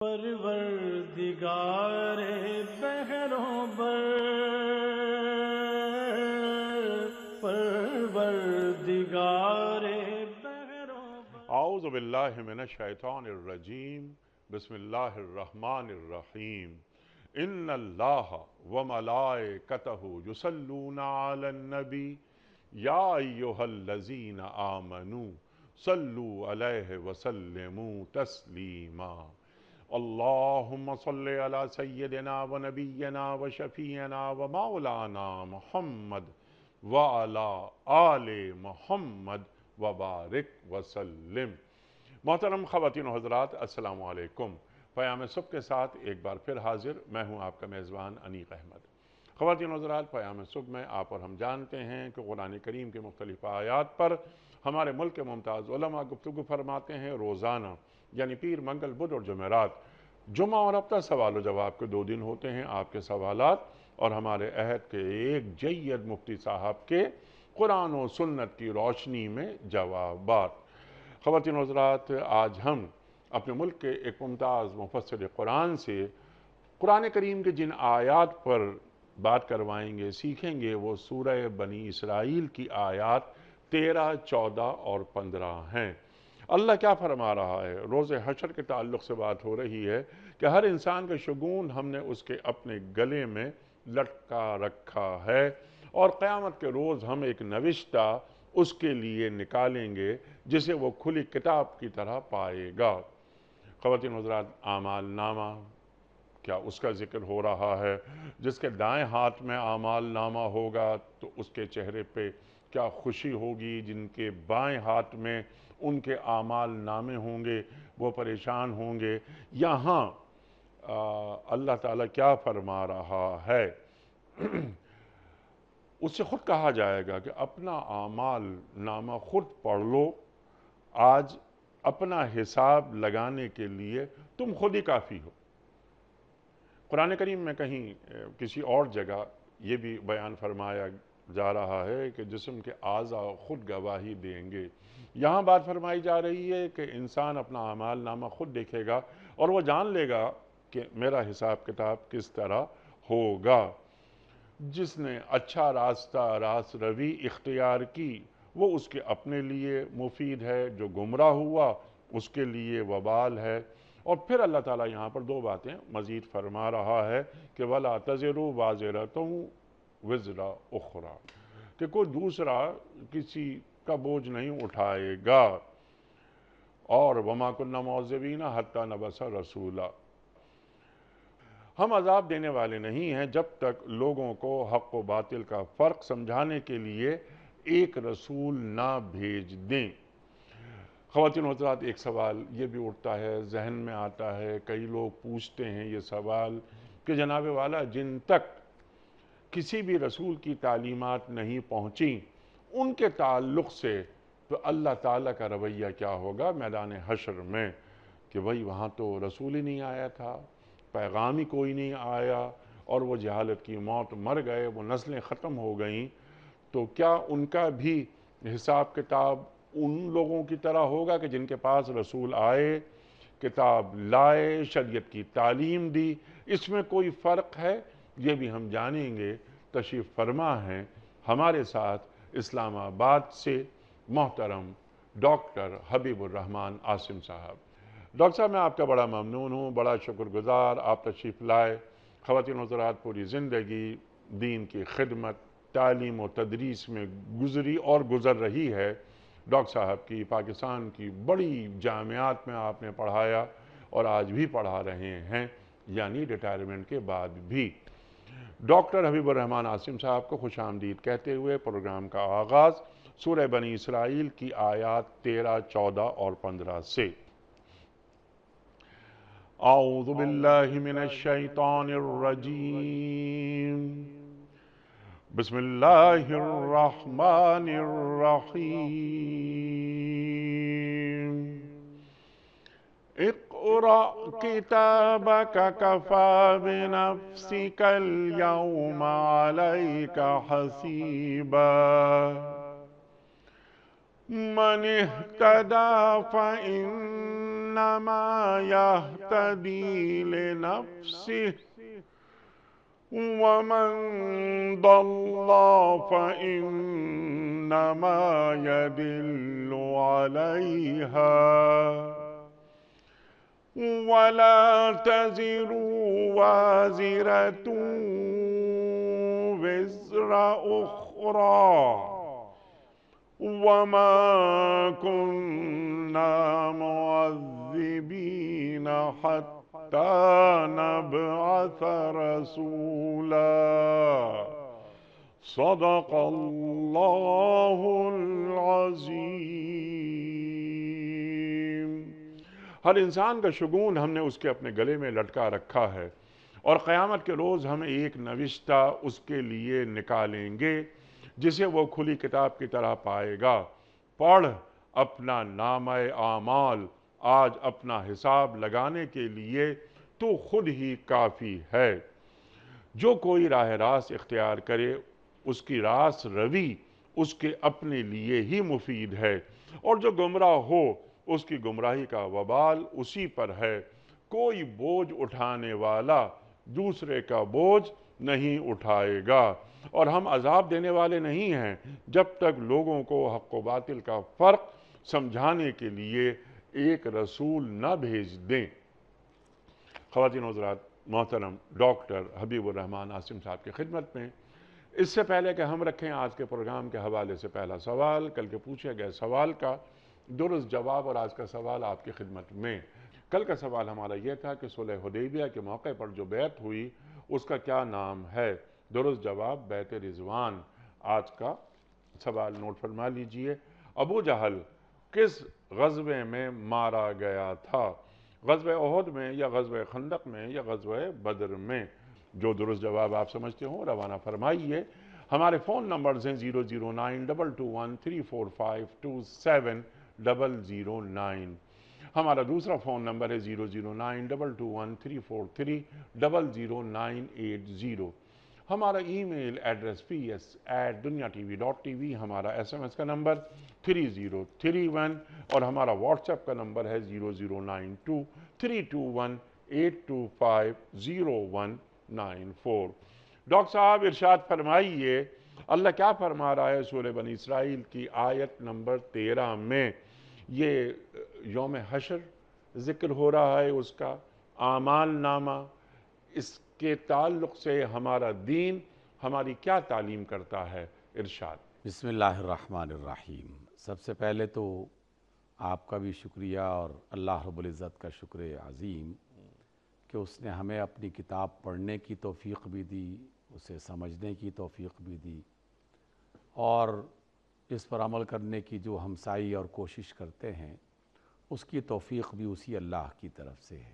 پروردگار بحروں بر، پروردگار بحروں بر۔ اعوذ باللہ من الشیطان الرجیم، بسم اللہ الرحمن الرحیم۔ ان اللہ وملائکتہ یصلون علی النبی یا ایہا الذین آمنوا صلوا علیہ وسلموا تسلیما۔ اللہم صل علی سیدنا و نبینا و شفیعنا و مولانا محمد وعلی آل محمد وبارک وسلم۔ محترم خواتین و حضرات، السلام علیکم۔ پیام صبح کے ساتھ ایک بار پھر حاضر میں ہوں آپ کا میزبان انیق احمد۔ خواتین و حضرات، پیام صبح میں آپ اور ہم جانتے ہیں کہ قرآن کریم کے مختلف آیات پر ہمارے ملک کے ممتاز علماء گفتگو فرماتے ہیں روزانہ، یعنی پیر، منگل، بدھ اور جمعرات۔ جمعہ اور ہفتہ سوال و جواب کے 2 دن ہوتے ہیں۔ آپ کے سوالات اور ہمارے عہد کے ایک جید مفتی صاحب کے قرآن و سنت کی روشنی میں جوابات۔ خواتین و حضرات، آج ہم اپنے ملک کے ایک ممتاز مفسر قرآن سے قرآن کریم کے جن آیات پر بات کروائیں گے، سیکھیں گے، وہ سورہ بنی اسرائیل کی آیات 13، 14 اور 15 ہیں۔ اللہ کیا فرما رہا ہے؟ روز حشر کے تعلق سے بات ہو رہی ہے کہ ہر انسان کا شگون ہم نے اس کے اپنے گلے میں لٹکا رکھا ہے، اور قیامت کے روز ہم ایک نوشتہ اس کے لیے نکالیں گے جسے وہ کھلی کتاب کی طرح پائے گا۔ خواتین حضرات، اعمال نامہ، کیا اس کا ذکر ہو رہا ہے؟ جس کے دائیں ہاتھ میں اعمال نامہ ہوگا تو اس کے چہرے پہ کیا خوشی ہوگی، جن کے بائیں ہاتھ میں ان کے اعمال نامے ہوں گے وہ پریشان ہوں گے۔ یہاں اللہ تعالیٰ کیا فرما رہا ہے؟ اس سے خود کہا جائے گا کہ اپنا اعمال نامہ خود پڑھ لو، آج اپنا حساب لگانے کے لیے تم خود ہی کافی ہو۔ قرآن کریم میں کہیں کسی اور جگہ یہ بھی بیان فرمایا جا رہا ہے کہ جسم کے اعضاء خود گواہی دیں گے۔ یہاں بات فرمائی جا رہی ہے کہ انسان اپنا اعمال نامہ خود دیکھے گا اور وہ جان لے گا کہ میرا حساب کتاب کس طرح ہوگا۔ جس نے اچھا راستہ، راست روی اختیار کی، وہ اس کے اپنے لیے مفید ہے، جو گمراہ ہوا اس کے لیے وبال ہے۔ اور پھر اللہ تعالیٰ یہاں پر 2 باتیں مزید فرما رہا ہے کہ وَلَا تَزِرُ وَازِرَةٌ وِزْرَ أُخْرَى، کہ کوئی دوسرا کسی کا بوجھ نہیں اٹھائے گا۔ اور وَمَا كُنَّا مُعَذِّبِينَ حَتَّى نَبْعَثَ رَسُولًا، ہم عذاب دینے والے نہیں ہیں جب تک لوگوں کو حق و باطل کا فرق سمجھانے کے لیے ایک رسول نہ بھیج دیں۔ خواتین و حضرات، ایک سوال یہ بھی اٹھتا ہے، ذہن میں آتا ہے، کئی لوگ پوچھتے ہیں یہ سوال کہ جناب والا، جن تک کسی بھی رسول کی تعلیمات نہیں پہنچیں ان کے تعلق سے تو اللہ تعالیٰ کا رویہ کیا ہوگا میدان حشر میں؟ کہ بھئی وہاں تو رسول ہی نہیں آیا تھا، پیغام ہی کوئی نہیں آیا، اور وہ جہالت کی موت مر گئے، وہ نسلیں ختم ہو گئیں، تو کیا ان کا بھی حساب کتاب ان لوگوں کی طرح ہوگا کہ جن کے پاس رسول آئے، کتاب لائے، شریعت کی تعلیم دی؟ اس میں کوئی فرق ہے؟ یہ بھی ہم جانیں گے۔ تشریف فرما ہیں ہمارے ساتھ اسلام آباد سے محترم ڈاکٹر حبیب الرحمان عاصم صاحب۔ ڈاکٹر صاحب، میں آپ کا بڑا ممنون ہوں، بڑا شکر گزار، آپ تشریف لائے۔ خواتین و حضرات، پوری زندگی دین کی خدمت، تعلیم و تدریس میں گزری اور گزر رہی ہے ڈاکٹر صاحب کی۔ پاکستان کی بڑی جامعات میں آپ نے پڑھایا اور آج بھی پڑھا رہے ہیں، یعنی ریٹائرمنٹ کے بعد بھی۔ ڈاکٹر حبیب الرحمان عاصم صاحب کو خوش آمدید کہتے ہوئے پروگرام کا آغاز سورہ بنی اسرائیل کی آیات 13، 14 اور 15 سے۔ اعوذ باللہ من الشیطان الرجیم، بسم اللہ الرحمن الرحیم۔ اقرأ کتابک کفی بنفسک اليوم علیک حسیبا، من اہتدی فإن فإنما يهتدي لنفسه ومن ضل فإنما يدل عليها ولا تزر وازرة وزر أخرى وما كنا معذبين حتى نبعث رسولا صدق اللہ العظیم۔ ہر انسان کا شگون ہم نے اس کے اپنے گلے میں لٹکا رکھا ہے، اور قیامت کے روز ہم ایک نوشتہ اس کے لیے نکالیں گے جسے وہ کھلی کتاب کی طرح پائے گا۔ پڑھ اپنا نامہ اعمال، آج اپنا حساب لگانے کے لیے تو خود ہی کافی ہے۔ جو کوئی راہ راست اختیار کرے اس کی راست روی اس کے اپنے لیے ہی مفید ہے، اور جو گمراہ ہو اس کی گمراہی کا وبال اسی پر ہے۔ کوئی بوجھ اٹھانے والا دوسرے کا بوجھ نہیں اٹھائے گا، اور ہم عذاب دینے والے نہیں ہیں جب تک لوگوں کو حق و باطل کا فرق سمجھانے کے لیے ایک رسول نہ بھیج دیں۔ خواتین و حضرات، محترم ڈاکٹر حبیب الرحمن عاصم صاحب کی خدمت میں اس سے پہلے کہ ہم رکھیں آج کے پروگرام کے حوالے سے پہلا سوال، کل کے پوچھے گئے سوال کا درست جواب، اور آج کا سوال آپ کی خدمت میں۔ کل کا سوال ہمارا یہ تھا کہ صلح حدیبیہ کے موقع پر جو بیعت ہوئی اس کا کیا نام ہے؟ درست جواب بیعت رضوان۔ آج کا سوال نوٹ فرما لیجئے۔ ابو جہل کس غزوے میں مارا گیا تھا؟ غزوہ احد میں، یا غزوہ خندق میں، یا غزوہ بدر میں؟ جو درست جواب آپ سمجھتے ہوں روانہ فرمائیے۔ ہمارے فون نمبرز ہیں 00922134527 ہمارا دوسرا فون نمبر ہے 0092234300980 ہمارا ای میل ایڈریس ps@dunyatv.tv ہمارا SMS کا نمبر 3031 اور ہمارا واٹس ایپ کا نمبر ہے 00923258250194۔ ڈاکٹر صاحب ارشاد فرمائیے، اللہ کیا فرما رہا ہے سورہ بنی اسرائیل کی آیت نمبر 13 میں؟ یہ یوم حشر ذکر ہو رہا ہے، اس کا اعمال نامہ، اس کے تعلق سے ہمارا دین ہماری کیا تعلیم کرتا ہے؟ ارشاد۔ بسم اللہ الرحمن الرحیم۔ سب سے پہلے تو آپ کا بھی شکریہ اور اللہ رب العزت کا شکر عظیم کہ اس نے ہمیں اپنی کتاب پڑھنے کی توفیق بھی دی، اسے سمجھنے کی توفیق بھی دی، اور اس پر عمل کرنے کی جو ہمسائی اور کوشش کرتے ہیں اس کی توفیق بھی اسی اللہ کی طرف سے ہے۔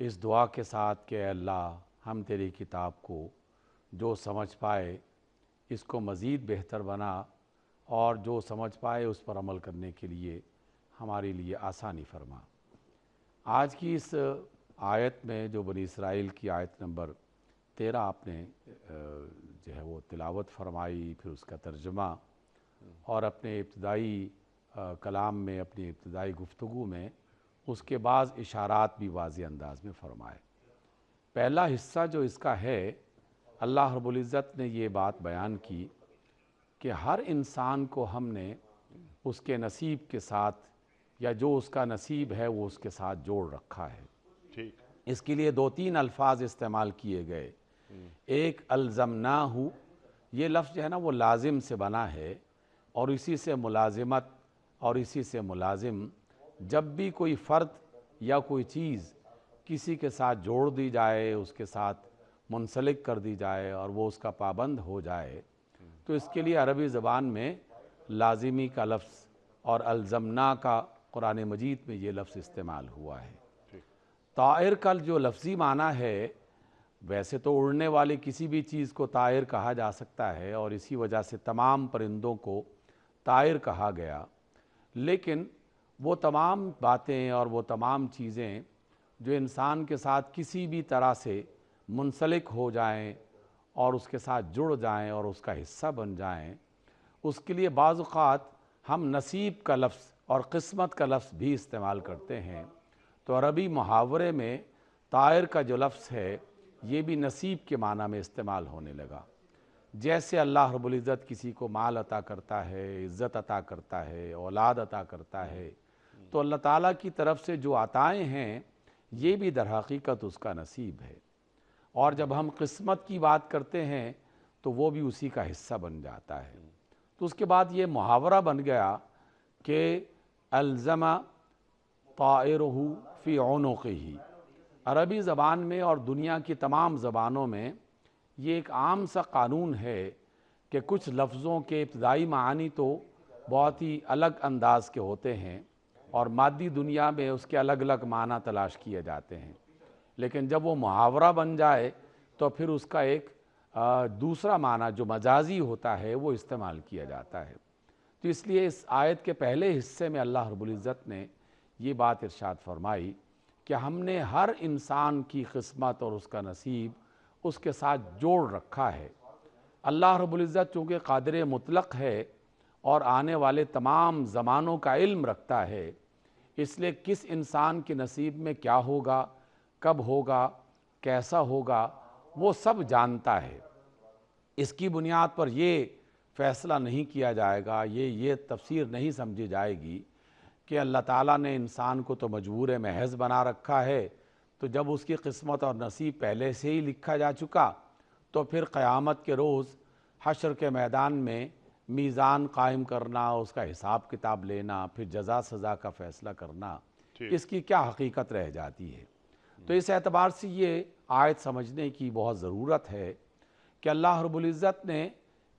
اس دعا کے ساتھ کہ اے اللہ ہم تیری کتاب کو جو سمجھ پائے اس کو مزید بہتر بنا، اور جو سمجھ پائے اس پر عمل کرنے کے لیے ہمارے لیے آسانی فرما۔ آج کی اس آیت میں جو بنی اسرائیل کی آیت نمبر 13 آپ نے جو ہے وہ تلاوت فرمائی، پھر اس کا ترجمہ، اور اپنے ابتدائی کلام میں، اپنی ابتدائی گفتگو میں اس کے بعض اشارات بھی واضح انداز میں فرمائے۔ پہلا حصہ جو اس کا ہے، اللہ رب العزت نے یہ بات بیان کی کہ ہر انسان کو ہم نے اس کے نصیب کے ساتھ، یا جو اس کا نصیب ہے وہ اس کے ساتھ جوڑ رکھا ہے۔ ٹھیک۔ اس کے لیے 2-3 الفاظ استعمال کیے گئے۔ ایک الزمناہ، یہ لفظ جو ہے نا وہ لازم سے بنا ہے، اور اسی سے ملازمت اور اسی سے ملازم، جب بھی کوئی فرد یا کوئی چیز کسی کے ساتھ جوڑ دی جائے، اس کے ساتھ منسلک کر دی جائے اور وہ اس کا پابند ہو جائے، تو اس کے لیے عربی زبان میں لازمی کا لفظ اور الزمنا کا قرآن مجید میں یہ لفظ استعمال ہوا ہے۔ طائر کا جو لفظی معنی ہے، ویسے تو اڑنے والی کسی بھی چیز کو طائر کہا جا سکتا ہے، اور اسی وجہ سے تمام پرندوں کو طائر کہا گیا، لیکن وہ تمام باتیں اور وہ تمام چیزیں جو انسان کے ساتھ کسی بھی طرح سے منسلک ہو جائیں اور اس کے ساتھ جڑ جائیں اور اس کا حصہ بن جائیں، اس کے لیے بعض اوقات ہم نصیب کا لفظ اور قسمت کا لفظ بھی استعمال کرتے ہیں۔ تو عربی محاورے میں طائر کا جو لفظ ہے یہ بھی نصیب کے معنی میں استعمال ہونے لگا۔ جیسے اللہ رب العزت کسی کو مال عطا کرتا ہے، عزت عطا کرتا ہے، اولاد عطا کرتا ہے، تو اللہ تعالیٰ کی طرف سے جو عطائیں ہیں یہ بھی در حقیقت اس کا نصیب ہے۔ اور جب ہم قسمت کی بات کرتے ہیں تو وہ بھی اسی کا حصہ بن جاتا ہے۔ تو اس کے بعد یہ محاورہ بن گیا کہ الزم طائرہ فی عنقہ۔ عربی زبان میں اور دنیا کی تمام زبانوں میں یہ ایک عام سا قانون ہے کہ کچھ لفظوں کے ابتدائی معانی تو بہت ہی الگ انداز کے ہوتے ہیں اور مادی دنیا میں اس کے الگ الگ معنی تلاش کیے جاتے ہیں، لیکن جب وہ محاورہ بن جائے تو پھر اس کا ایک دوسرا معنی جو مجازی ہوتا ہے وہ استعمال کیا جاتا ہے۔ تو اس لیے اس آیت کے پہلے حصے میں اللہ رب العزت نے یہ بات ارشاد فرمائی کہ ہم نے ہر انسان کی قسمت اور اس کا نصیب اس کے ساتھ جوڑ رکھا ہے۔ اللہ رب العزت چونکہ قادر مطلق ہے اور آنے والے تمام زمانوں کا علم رکھتا ہے، اس لیے کس انسان کے نصیب میں کیا ہوگا، کب ہوگا، کیسا ہوگا، وہ سب جانتا ہے۔ اس کی بنیاد پر یہ فیصلہ نہیں کیا جائے گا، یہ تفسیر نہیں سمجھی جائے گی کہ اللہ تعالیٰ نے انسان کو تو مجبور محض بنا رکھا ہے، تو جب اس کی قسمت اور نصیب پہلے سے ہی لکھا جا چکا تو پھر قیامت کے روز حشر کے میدان میں میزان قائم کرنا، اس کا حساب کتاب لینا، پھر جزا سزا کا فیصلہ کرنا، اس کی کیا حقیقت رہ جاتی ہے۔ تو اس اعتبار سے یہ آیت سمجھنے کی بہت ضرورت ہے کہ اللہ رب العزت نے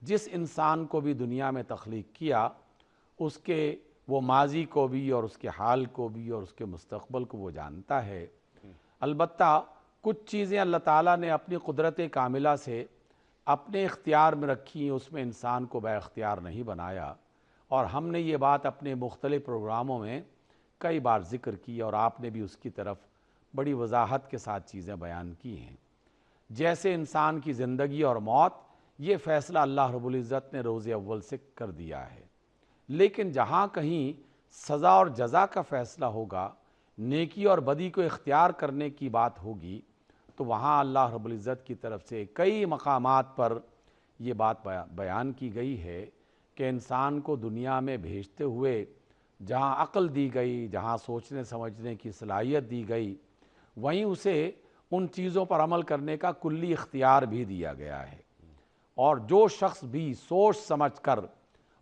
جس انسان کو بھی دنیا میں تخلیق کیا، اس کے وہ ماضی کو بھی اور اس کے حال کو بھی اور اس کے مستقبل کو وہ جانتا ہے۔ البتہ کچھ چیزیں اللہ تعالیٰ نے اپنی قدرت کاملہ سے اپنے اختیار میں رکھی، اس میں انسان کو با اختیار نہیں بنایا، اور ہم نے یہ بات اپنے مختلف پروگراموں میں کئی بار ذکر کی اور آپ نے بھی اس کی طرف بڑی وضاحت کے ساتھ چیزیں بیان کی ہیں۔ جیسے انسان کی زندگی اور موت، یہ فیصلہ اللہ رب العزت نے روز اول سے کر دیا ہے، لیکن جہاں کہیں سزا اور جزا کا فیصلہ ہوگا، نیکی اور بدی کو اختیار کرنے کی بات ہوگی، تو وہاں اللہ رب العزت کی طرف سے کئی مقامات پر یہ بات بیان کی گئی ہے کہ انسان کو دنیا میں بھیجتے ہوئے جہاں عقل دی گئی، جہاں سوچنے سمجھنے کی صلاحیت دی گئی، وہیں اسے ان چیزوں پر عمل کرنے کا کلی اختیار بھی دیا گیا ہے۔ اور جو شخص بھی سوچ سمجھ کر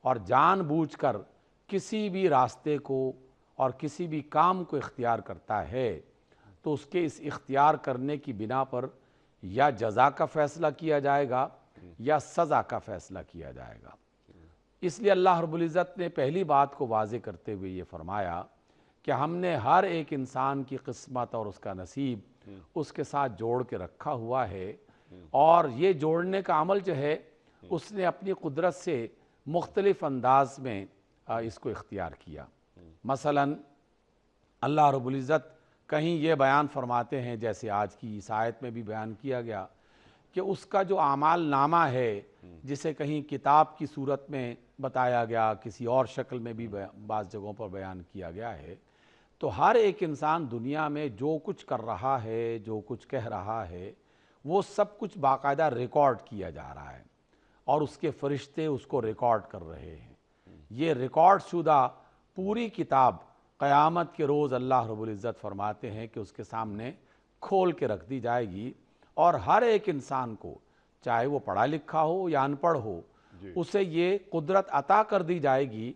اور جان بوجھ کر کسی بھی راستے کو اور کسی بھی کام کو اختیار کرتا ہے تو اس کے اس اختیار کرنے کی بنا پر یا جزا کا فیصلہ کیا جائے گا یا سزا کا فیصلہ کیا جائے گا۔ اس لیے اللہ رب العزت نے پہلی بات کو واضح کرتے ہوئے یہ فرمایا کہ ہم نے ہر ایک انسان کی قسمت اور اس کا نصیب اس کے ساتھ جوڑ کے رکھا ہوا ہے، اور یہ جوڑنے کا عمل جو ہے اس نے اپنی قدرت سے مختلف انداز میں اس کو اختیار کیا۔ مثلا اللہ رب العزت کہیں یہ بیان فرماتے ہیں، جیسے آج کی اس آیت میں بھی بیان کیا گیا، کہ اس کا جو اعمال نامہ ہے، جسے کہیں کتاب کی صورت میں بتایا گیا، کسی اور شکل میں بھی بعض جگہوں پر بیان کیا گیا ہے، تو ہر ایک انسان دنیا میں جو کچھ کر رہا ہے، جو کچھ کہہ رہا ہے، وہ سب کچھ باقاعدہ ریکارڈ کیا جا رہا ہے، اور اس کے فرشتے اس کو ریکارڈ کر رہے ہیں۔ یہ ریکارڈ شدہ پوری کتاب قیامت کے روز اللہ رب العزت فرماتے ہیں کہ اس کے سامنے کھول کے رکھ دی جائے گی، اور ہر ایک انسان کو، چاہے وہ پڑھا لکھا ہو یا ان پڑھ ہو، اسے یہ قدرت عطا کر دی جائے گی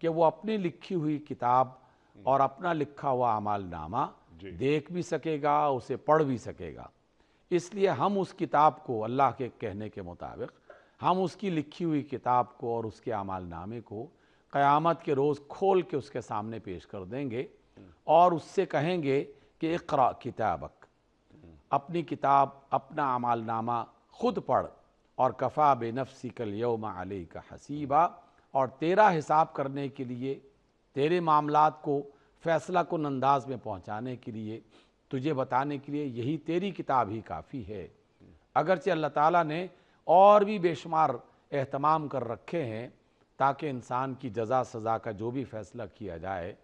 کہ وہ اپنی لکھی ہوئی کتاب اور اپنا لکھا ہوا اعمال نامہ دیکھ بھی سکے گا، اسے پڑھ بھی سکے گا۔ اس لیے ہم اس کتاب کو، اللہ کے کہنے کے مطابق، ہم اس کی لکھی ہوئی کتاب کو اور اس کے اعمال نامے کو قیامت کے روز کھول کے اس کے سامنے پیش کر دیں گے، اور اس سے کہیں گے کہ اقرأ کتابک، اپنی کتاب، اپنا اعمال نامہ خود پڑھ، اور کفا بنفسک الیوم علیک حسیبا، اور تیرا حساب کرنے کے لیے، تیرے معاملات کو فیصلہ کن انداز میں پہنچانے کے لیے، تجھے بتانے کے لیے یہی تیری کتاب ہی کافی ہے۔ اگرچہ اللہ تعالیٰ نے اور بھی بے شمار اہتمام کر رکھے ہیں تاکہ انسان کی جزا سزا کا جو بھی فیصلہ کیا جائے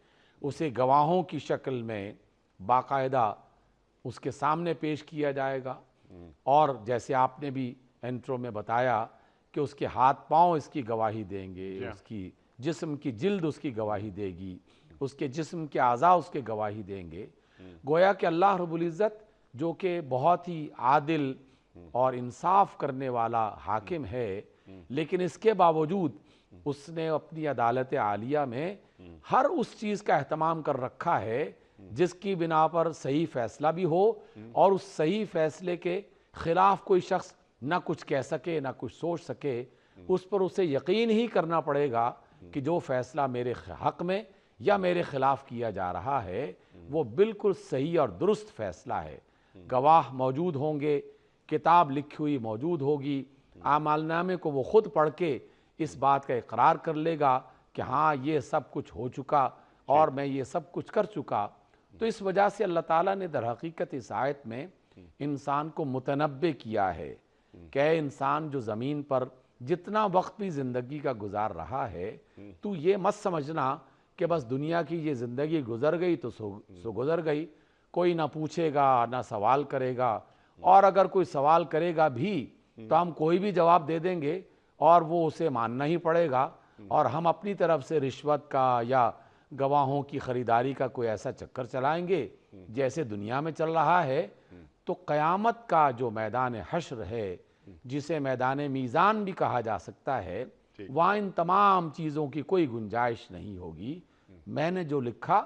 اسے گواہوں کی شکل میں باقاعدہ اس کے سامنے پیش کیا جائے گا، اور جیسے آپ نے بھی انٹرو میں بتایا کہ اس کے ہاتھ پاؤں اس کی گواہی دیں گے، اس کی جسم کی جلد اس کی گواہی دے گی، اس کے جسم کے اعضاء اس کے گواہی دیں گے۔ گویا کہ اللہ رب العزت جو کہ بہت ہی عادل اور انصاف کرنے والا حاکم ہے، لیکن اس کے باوجود اس نے اپنی عدالت عالیہ میں ہر اس چیز کا اہتمام کر رکھا ہے جس کی بنا پر صحیح فیصلہ بھی ہو، اور اس صحیح فیصلے کے خلاف کوئی شخص نہ کچھ کہہ سکے نہ کچھ سوچ سکے۔ اس پر اسے یقین ہی کرنا پڑے گا کہ جو فیصلہ میرے حق میں یا میرے خلاف کیا جا رہا ہے وہ بالکل صحیح اور درست فیصلہ ہے۔ گواہ موجود ہوں گے، کتاب لکھی ہوئی موجود ہوگی، اعمال نامے کو وہ خود پڑھ کے اس بات کا اقرار کر لے گا کہ ہاں یہ سب کچھ ہو چکا اور میں یہ سب کچھ کر چکا۔ تو اس وجہ سے اللہ تعالیٰ نے در حقیقت اس آیت میں انسان کو متنبع کیا ہے کہ اے انسان جو زمین پر جتنا وقت بھی زندگی کا گزار رہا ہے، تو یہ مت سمجھنا کہ بس دنیا کی یہ زندگی گزر گئی تو سو گزر گئی، کوئی نہ پوچھے گا نہ سوال کرے گا، اور اگر کوئی سوال کرے گا بھی تو ہم کوئی بھی جواب دے دیں گے اور وہ اسے ماننا ہی پڑے گا، اور ہم اپنی طرف سے رشوت کا یا گواہوں کی خریداری کا کوئی ایسا چکر چلائیں گے جیسے دنیا میں چل رہا ہے۔ تو قیامت کا جو میدان حشر ہے، جسے میدان میزان بھی کہا جا سکتا ہے، وہاں ان تمام چیزوں کی کوئی گنجائش نہیں ہوگی۔ میں نے جو لکھا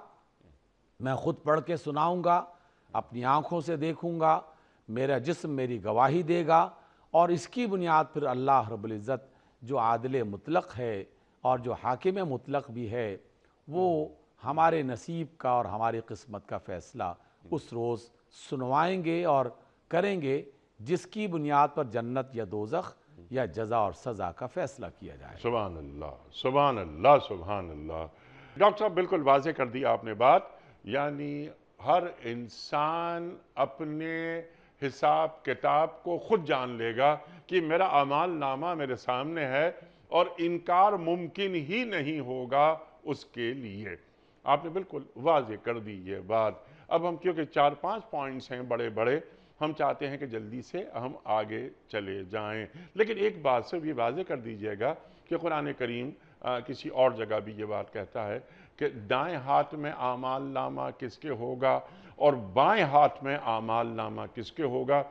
میں خود پڑھ کے سناؤں گا، اپنی آنکھوں سے دیکھوں گا، میرا جسم میری گواہی دے گا، اور اس کی بنیاد پھر اللہ رب العزت جو عادل مطلق ہے اور جو حاکم مطلق بھی ہے، وہ ہمارے نصیب کا اور ہماری قسمت کا فیصلہ اس روز سنوائیں گے اور کریں گے، جس کی بنیاد پر جنت یا دوزخ یا جزا اور سزا کا فیصلہ کیا جائے۔ سبحان اللہ، سبحان اللہ، سبحان اللہ۔ ڈاکٹر صاحب بالکل واضح کر دی آپ نے بات، یعنی ہر انسان اپنے حساب کتاب کو خود جان لے گا کہ میرا اعمال نامہ میرے سامنے ہے اور انکار ممکن ہی نہیں ہوگا اس کے لیے۔ آپ نے بالکل واضح کر دی یہ بات۔ اب ہم کیونکہ 4-5 پوائنٹس ہیں بڑے بڑے، ہم چاہتے ہیں کہ جلدی سے ہم آگے چلے جائیں، لیکن ایک بات سے بھی واضح کر دیجئے گا کہ قرآن کریم کسی اور جگہ بھی یہ بات کہتا ہے کہ دائیں ہاتھ میں اعمال نامہ کس کے ہوگا اور بائیں ہاتھ میں اعمال نامہ کس کے ہوگا۔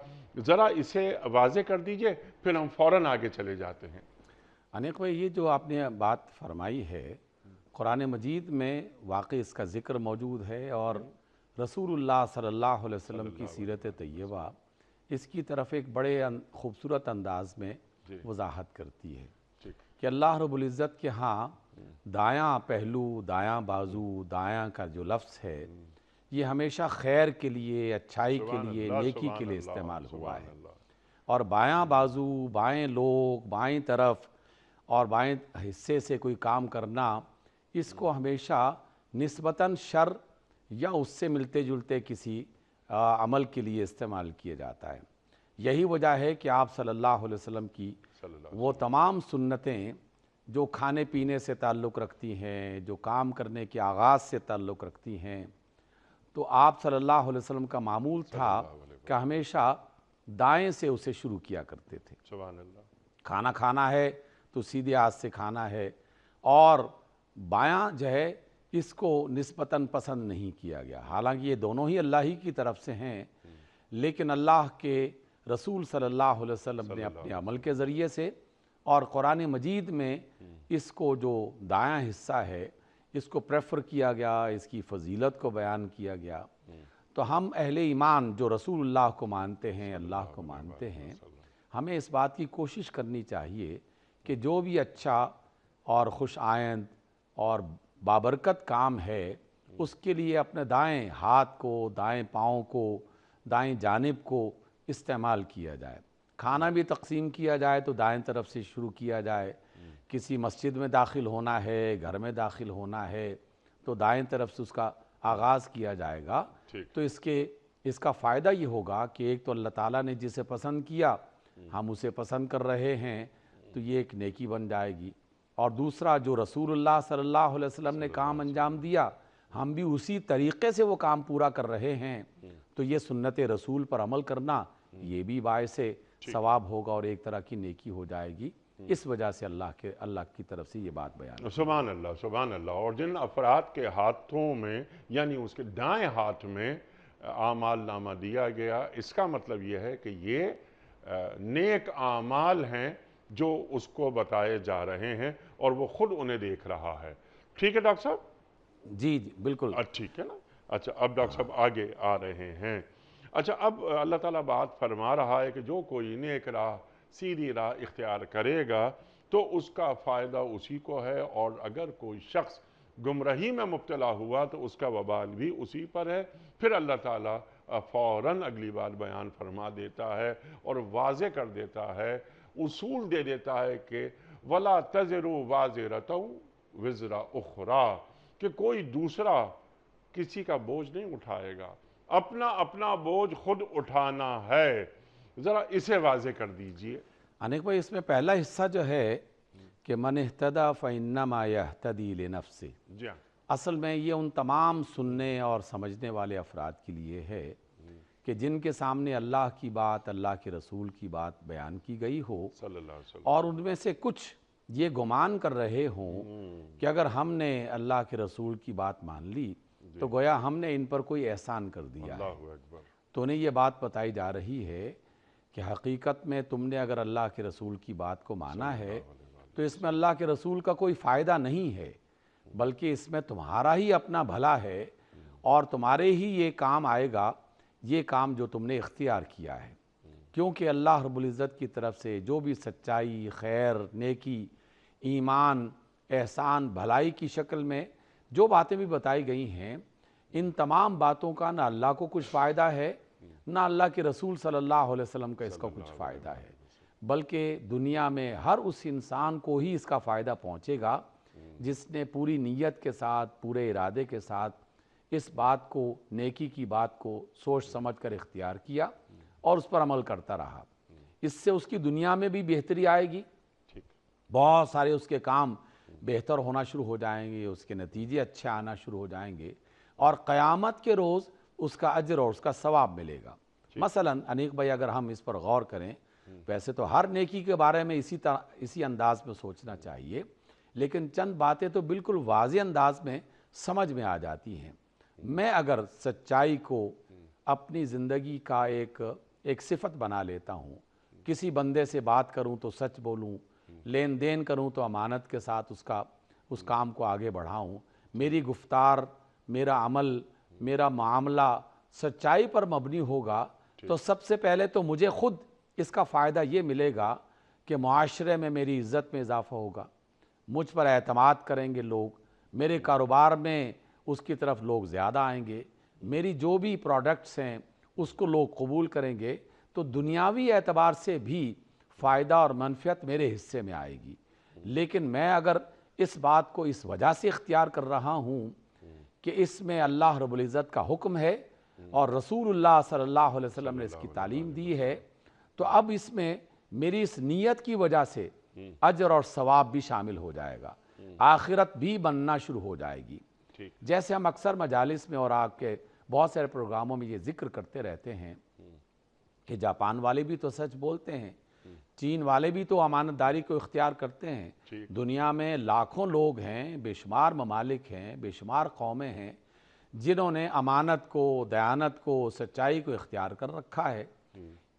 ذرا اسے واضح کر دیجئے، پھر ہم فوراً آگے چلے جاتے ہیں۔ انیق بھائی، یہ جو آپ نے بات فرمائی ہے، قرآن مجید میں واقعی اس کا ذکر موجود ہے، اور رسول اللہ صلی اللہ علیہ وسلم کی سیرت طیبہ اس کی طرف ایک بڑے خوبصورت انداز میں وضاحت کرتی ہے کہ اللہ رب العزت کے ہاں دایاں پہلو، دایاں بازو، دایاں کا جو لفظ ہے یہ ہمیشہ خیر کے لیے، اچھائی کے لیے، نیکی کے لیے استعمال ہوا ہے، اور بایاں بازو، بائیں لوگ، بائیں طرف اور بائیں حصے سے کوئی کام کرنا، اس کو ہمیشہ نسبتاً شر یا اس سے ملتے جلتے کسی عمل کے لیے استعمال کیا جاتا ہے۔ یہی وجہ ہے کہ آپ صلی اللہ علیہ وسلم کی وہ تمام سنتیں جو کھانے پینے سے تعلق رکھتی ہیں، جو کام کرنے کے آغاز سے تعلق رکھتی ہیں، تو آپ صلی اللہ علیہ وسلم کا معمول تھا کہ ہمیشہ دائیں سے اسے شروع کیا کرتے تھے۔ سبحان اللہ۔ کھانا کھانا ہے تو سیدھے ہاتھ سے کھانا ہے، اور بایاں جو ہے اس کو نسبتاً پسند نہیں کیا گیا، حالانکہ یہ دونوں ہی اللہ ہی کی طرف سے ہیں، لیکن اللہ کے رسول صلی اللہ علیہ وسلم نے اپنے عمل کے ذریعے سے اور قرآن مجید میں اس کو جو دایاں حصہ ہے اس کو پریفر کیا گیا، اس کی فضیلت کو بیان کیا گیا۔ تو ہم اہل ایمان جو رسول اللہ کو مانتے ہیں، اللہ کو مانتے ہیں، ہمیں اس بات کی کوشش کرنی چاہیے کہ جو بھی اچھا اور خوش آئند اور بابرکت کام ہے اس کے لیے اپنے دائیں ہاتھ کو، دائیں پاؤں کو، دائیں جانب کو استعمال کیا جائے۔ کھانا بھی تقسیم کیا جائے تو دائیں طرف سے شروع کیا جائے، کسی مسجد میں داخل ہونا ہے، گھر میں داخل ہونا ہے تو دائیں طرف سے اس کا آغاز کیا جائے گا۔ تو اس کا فائدہ یہ ہوگا کہ ایک تو اللہ تعالیٰ نے جسے پسند کیا ہم اسے پسند کر رہے ہیں تو یہ ایک نیکی بن جائے گی، اور دوسرا جو رسول اللہ صلی اللہ علیہ وسلم نے کام انجام دیا ہم بھی اسی طریقے سے وہ کام پورا کر رہے ہیں تو یہ سنت رسول پر عمل کرنا یہ بھی باعث ثواب ہوگا اور ایک طرح کی نیکی ہو جائے گی. اس وجہ سے اللہ کی طرف سے یہ بات بیان. سبحان اللہ سبحان اللہ. اور جن افراد کے ہاتھوں میں یعنی اس کے دائیں ہاتھ میں اعمال نامہ دیا گیا، اس کا مطلب یہ ہے کہ یہ نیک اعمال ہیں جو اس کو بتائے جا رہے ہیں اور وہ خود انہیں دیکھ رہا ہے. ٹھیک ہے ڈاکٹر صاحب؟ جی بالکل. ٹھیک ہے نا. اچھا اب ڈاکٹر صاحب آگے آ رہے ہیں. اچھا اب اللہ تعالیٰ بات فرما رہا ہے کہ جو کوئی نیک راہ سیدھی راہ اختیار کرے گا تو اس کا فائدہ اسی کو ہے، اور اگر کوئی شخص گمراہی میں مبتلا ہوا تو اس کا وبال بھی اسی پر ہے. پھر اللہ تعالیٰ فوراً اگلی بات بیان فرما دیتا ہے اور واضح کر دیتا ہے، اصول دے دیتا ہے کہ وَلَا تَزِرُ وَازِرَةٌ وِزْرَ أُخْرَى، کہ کوئی دوسرا کسی کا بوجھ نہیں اٹھائے گا، اپنا اپنا بوجھ خود اٹھانا ہے. ذرا اسے واضح کر دیجئے. انیک بھائی اس میں پہلا حصہ جو ہے کہ من اہتدی فإنما یہتدی لنفسہ، جی ہاں. اصل میں یہ ان تمام سننے اور سمجھنے والے افراد کے لیے ہے کہ جن کے سامنے اللہ کی بات، اللہ کے رسول کی بات بیان کی گئی ہو صلی اللہ علیہ وسلم، اور ان میں سے کچھ یہ گمان کر رہے ہوں کہ اگر ہم نے اللہ کے رسول کی بات مان لی تو گویا ہم نے ان پر کوئی احسان کر دیا ہے. اللہ اکبر. تو انہیں یہ بات بتائی جا رہی ہے کہ حقیقت میں تم نے اگر اللہ کے رسول کی بات کو مانا ہے تو اس میں اللہ کے رسول کا کوئی فائدہ نہیں ہے، بلکہ اس میں تمہارا ہی اپنا بھلا ہے اور تمہارے ہی یہ کام آئے گا، یہ کام جو تم نے اختیار کیا ہے. کیونکہ اللہ رب العزت کی طرف سے جو بھی سچائی، خیر، نیکی، ایمان، احسان، بھلائی کی شکل میں جو باتیں بھی بتائی گئی ہیں، ان تمام باتوں کا نہ اللہ کو کچھ فائدہ ہے نہ اللہ کے رسول صلی اللہ علیہ وسلم کا اس کا کچھ فائدہ ہے، بلکہ دنیا میں ہر اس انسان کو ہی اس کا فائدہ پہنچے گا جس نے پوری نیت کے ساتھ، پورے ارادے کے ساتھ اس بات کو، نیکی کی بات کو سوچ سمجھ کر اختیار کیا اور اس پر عمل کرتا رہا. اس سے اس کی دنیا میں بھی بہتری آئے گی، بہت سارے اس کے کام بہتر ہونا شروع ہو جائیں گے، اس کے نتیجے اچھے آنا شروع ہو جائیں گے اور قیامت کے روز اس کا اجر اور اس کا ثواب ملے گا. مثلاً انیک بھائی اگر ہم اس پر غور کریں، ویسے تو ہر نیکی کے بارے میں اسی انداز میں سوچنا چاہیے، لیکن چند باتیں تو بالکل واضح انداز میں سمجھ میں آ جاتی ہیں. میں اگر سچائی کو اپنی زندگی کا ایک صفت بنا لیتا ہوں، کسی بندے سے بات کروں تو سچ بولوں، لین دین کروں تو امانت کے ساتھ اس کام کو آگے بڑھاؤں، میری گفتار، میرا عمل، میرا معاملہ سچائی پر مبنی ہوگا تو سب سے پہلے تو مجھے خود اس کا فائدہ یہ ملے گا کہ معاشرے میں میری عزت میں اضافہ ہوگا، مجھ پر اعتماد کریں گے لوگ، میرے کاروبار میں اس کی طرف لوگ زیادہ آئیں گے، میری جو بھی پروڈکٹس ہیں اس کو لوگ قبول کریں گے، تو دنیاوی اعتبار سے بھی فائدہ اور منفعت میرے حصے میں آئے گی. لیکن میں اگر اس بات کو اس وجہ سے اختیار کر رہا ہوں کہ اس میں اللہ رب العزت کا حکم ہے اور رسول اللہ صلی اللہ علیہ وسلم نے اس کی تعلیم دی ہے، تو اب اس میں میری اس نیت کی وجہ سے اجر اور ثواب بھی شامل ہو جائے گا، آخرت بھی بننا شروع ہو جائے گی. جیسے ہم اکثر مجالس میں اور آپ کے بہت سارے پروگراموں میں یہ ذکر کرتے رہتے ہیں کہ جاپان والے بھی تو سچ بولتے ہیں، چین والے بھی تو امانت داری کو اختیار کرتے ہیں. دنیا میں لاکھوں لوگ ہیں، بے شمار ممالک ہیں، بے شمار قومیں ہیں جنہوں نے امانت کو، دیانت کو، سچائی کو اختیار کر رکھا ہے.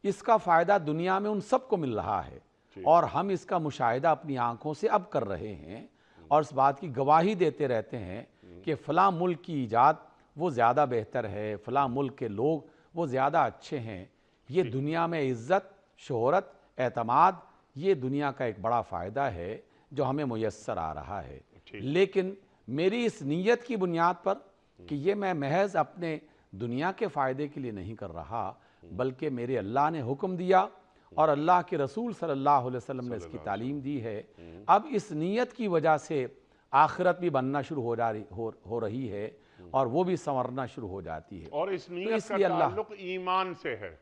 اس کا فائدہ دنیا میں ان سب کو مل رہا ہے اور ہم اس کا مشاہدہ اپنی آنکھوں سے اب کر رہے ہیں اور اس بات کی گواہی دیتے رہتے ہیں کہ فلاں ملک کی ایجاد وہ زیادہ بہتر ہے، فلاں ملک کے لوگ وہ زیادہ اچھے ہیں. یہ دنیا میں عزت، شہرت، اعتماد، یہ دنیا کا ایک بڑا فائدہ ہے جو ہمیں میسر آ رہا ہے. لیکن میری اس نیت کی بنیاد پر کہ یہ میں محض اپنے دنیا کے فائدے کے لیے نہیں کر رہا، بلکہ میرے اللہ نے حکم دیا اور اللہ کے رسول صلی اللہ علیہ وسلم نے اس کی تعلیم دی ہے، اب اس نیت کی وجہ سے آخرت بھی بننا شروع ہو رہی ہے اور وہ بھی سنورنا شروع ہو جاتی ہے. اور اس نیت کا تعلق ایمان سے ہے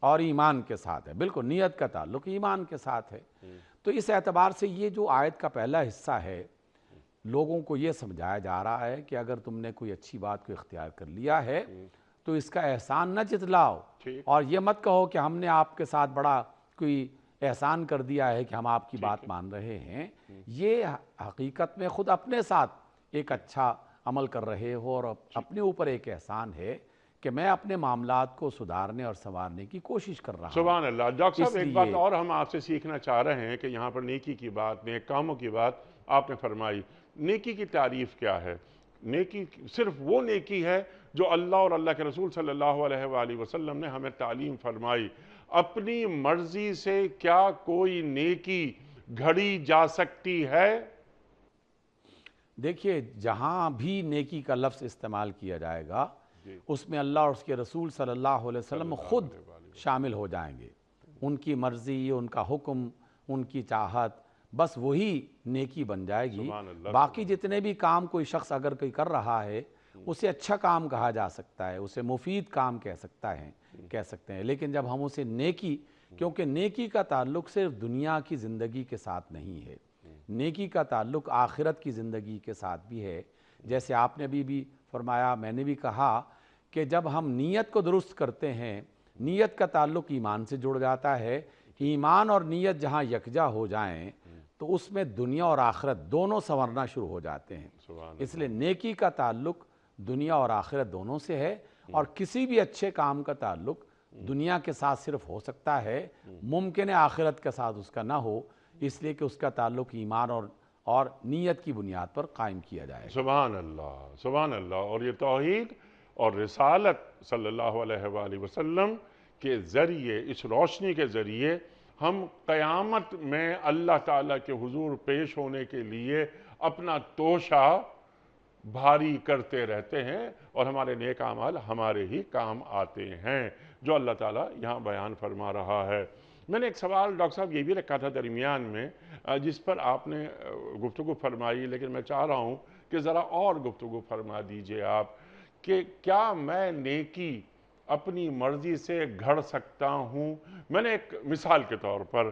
اور ایمان کے ساتھ ہے. بالکل نیت کا تعلق ایمان کے ساتھ ہے. تو اس اعتبار سے یہ جو آیت کا پہلا حصہ ہے لوگوں کو یہ سمجھایا جا رہا ہے کہ اگر تم نے کوئی اچھی بات کو اختیار کر لیا ہے تو اس کا احسان نہ جتلاؤ، اور یہ مت کہو کہ ہم نے آپ کے ساتھ بڑا کوئی احسان کر دیا ہے کہ ہم آپ کی بات مان رہے ہیں۔ یہ حقیقت میں خود اپنے ساتھ ایک اچھا عمل کر رہے ہو، اور اپنے اوپر ایک احسان ہے کہ میں اپنے معاملات کو سدھارنے اور سنوارنے کی کوشش کر رہا ہوں۔ سبحان اللہ۔ ڈاکٹر صاحب، اس ایک بات لیے اور ہم آپ سے سیکھنا چاہ رہے ہیں کہ یہاں پر نیکی کی بات، نیک کاموں کی بات آپ نے فرمائی۔ نیکی کی تعریف کیا ہے؟ نیکی صرف وہ نیکی ہے جو اللہ اور اللہ کے رسول صلی اللہ علیہ وآلہ وسلم نے ہمیں تعلیم فرمائی۔ اپنی مرضی سے کیا کوئی نیکی گھڑی جا سکتی ہے؟ دیکھیے، جہاں بھی نیکی کا لفظ استعمال کیا جائے گا اس میں اللہ اور اس کے رسول صلی اللہ علیہ وسلم خود شامل ہو جائیں گے۔ ان کی مرضی، ان کا حکم، ان کی چاہت، بس وہی نیکی بن جائے گی۔ باقی جتنے بھی کام کوئی شخص اگر کوئی کر رہا ہے اسے اچھا کام کہا جا سکتا ہے، اسے مفید کام کہہ سکتے ہیں، لیکن جب ہم اسے نیکی، کیونکہ نیکی کا تعلق صرف دنیا کی زندگی کے ساتھ نہیں ہے، نیکی کا تعلق آخرت کی زندگی کے ساتھ بھی ہے۔ جیسے آپ نے بھی فرمایا، میں نے بھی کہا کہ جب ہم نیت کو درست کرتے ہیں، نیت کا تعلق ایمان سے جڑ جاتا ہے، ایمان اور نیت جہاں یکجا ہو جائیں تو اس میں دنیا اور آخرت دونوں سنورنا شروع ہو جاتے ہیں۔ اس لیے نیکی کا تعلق دنیا اور آخرت دونوں سے ہے، اور کسی بھی اچھے کام کا تعلق دنیا کے ساتھ صرف ہو سکتا ہے، ممکن ہے آخرت کے ساتھ اس کا نہ ہو، اس لیے کہ اس کا تعلق ایمان اور نیت کی بنیاد پر قائم کیا جائے۔ سبحان اللہ، سبحان اللہ۔ اور یہ توحید اور رسالت صلی اللہ علیہ وآلہ وسلم کے ذریعے، اس روشنی کے ذریعے ہم قیامت میں اللہ تعالیٰ کے حضور پیش ہونے کے لیے اپنا توشہ بھاری کرتے رہتے ہیں، اور ہمارے نیک اعمال ہمارے ہی کام آتے ہیں، جو اللہ تعالیٰ یہاں بیان فرما رہا ہے۔ میں نے ایک سوال ڈاکٹر صاحب یہ بھی رکھا تھا درمیان میں، جس پر آپ نے گفتگو فرمائی، لیکن میں چاہ رہا ہوں کہ ذرا اور گفتگو فرما دیجئے آپ، کہ کیا میں نیکی اپنی مرضی سے گھڑ سکتا ہوں؟ میں نے ایک مثال کے طور پر،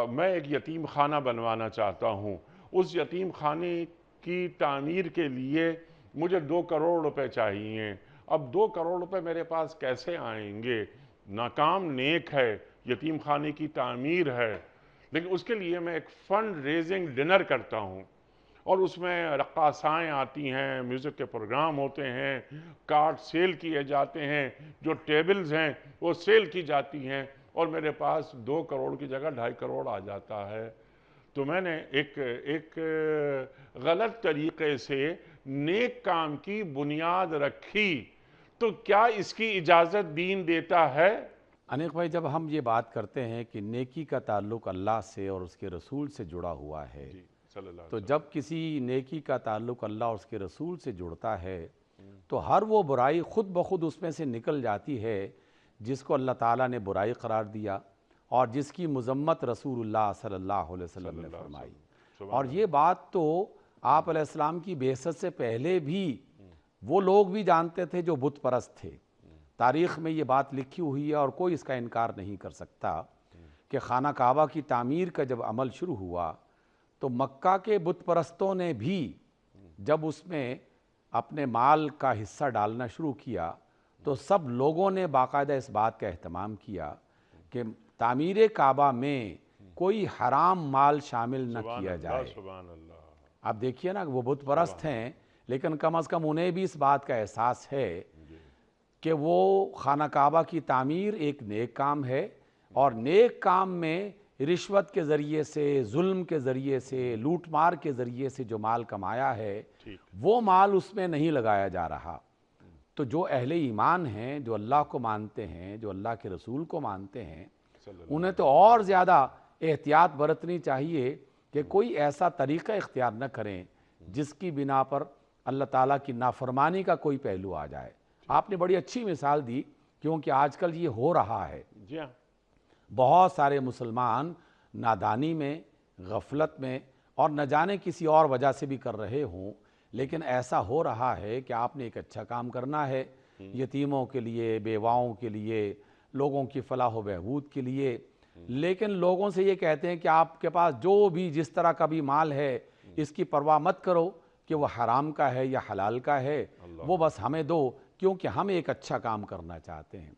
میں ایک یتیم خانہ بنوانا چاہتا ہوں، اس یتیم خانے کی تعمیر کے لیے مجھے 2 کروڑ روپے چاہیے۔ اب 2 کروڑ روپے میرے پاس کیسے آئیں گے؟ ناکام نیک ہے، یتیم خانے کی تعمیر ہے، لیکن اس کے لیے میں ایک فنڈ ریزنگ ڈنر کرتا ہوں، اور اس میں رقاصائیں آتی ہیں، میوزک کے پروگرام ہوتے ہیں، کارڈ سیل کیے جاتے ہیں، جو ٹیبلز ہیں وہ سیل کی جاتی ہیں، اور میرے پاس 2 کروڑ کی جگہ 2.5 کروڑ آ جاتا ہے۔ تو میں نے ایک غلط طریقے سے نیک کام کی بنیاد رکھی، تو کیا اس کی اجازت دین دیتا ہے؟ انیق بھائی، جب ہم یہ بات کرتے ہیں کہ نیکی کا تعلق اللہ سے اور اس کے رسول سے جڑا ہوا ہے، صلی اللہ تو جب کسی نیکی کا تعلق اللہ اور اس کے رسول سے جڑتا ہے تو ہر وہ برائی خود بخود اس میں سے نکل جاتی ہے جس کو اللہ تعالیٰ نے برائی قرار دیا، اور جس کی مذمت رسول اللہ صلی اللہ علیہ وسلم نے فرمائی۔ اور یہ بات تو آپ علیہ السلام کی بعثت سے پہلے بھی وہ لوگ بھی جانتے تھے جو بت پرست تھے۔ تاریخ میں یہ بات لکھی ہوئی ہے اور کوئی اس کا انکار نہیں کر سکتا کہ خانہ کعبہ کی تعمیر کا جب عمل شروع ہوا تو مکہ کے بت پرستوں نے بھی جب اس میں اپنے مال کا حصہ ڈالنا شروع کیا تو سب لوگوں نے باقاعدہ اس بات کا اہتمام کیا کہ تعمیر کعبہ میں کوئی حرام مال شامل نہ کیا جائے۔ سبحان اللہ۔ آپ دیکھیے نا، وہ بت پرست ہیں لیکن کم از کم انہیں بھی اس بات کا احساس ہے کہ وہ خانہ کعبہ کی تعمیر ایک نیک کام ہے، اور نیک کام میں رشوت کے ذریعے سے، ظلم کے ذریعے سے، لوٹ مار کے ذریعے سے جو مال کمایا ہے وہ مال اس میں نہیں لگایا جا رہا۔ تو جو اہل ایمان ہیں، جو اللہ کو مانتے ہیں، جو اللہ کے رسول کو مانتے ہیں، انہیں تو اور زیادہ احتیاط برتنی چاہیے کہ کوئی ایسا طریقہ اختیار نہ کریں جس کی بنا پر اللہ تعالیٰ کی نافرمانی کا کوئی پہلو آ جائے۔ آپ نے بڑی اچھی مثال دی، کیونکہ آج کل یہ ہو رہا ہے۔ جی ہاں، بہت سارے مسلمان نادانی میں، غفلت میں، اور نہ جانے کسی اور وجہ سے بھی کر رہے ہوں، لیکن ایسا ہو رہا ہے کہ آپ نے ایک اچھا کام کرنا ہے یتیموں کے لیے، بیواؤں کے لیے، لوگوں کی فلاح و بہبود کے لیے، لیکن لوگوں سے یہ کہتے ہیں کہ آپ کے پاس جو بھی جس طرح کا بھی مال ہے اس کی پرواہ مت کرو، کہ وہ حرام کا ہے یا حلال کا ہے، وہ بس ہمیں دو، کیونکہ ہم ایک اچھا کام کرنا چاہتے ہیں۔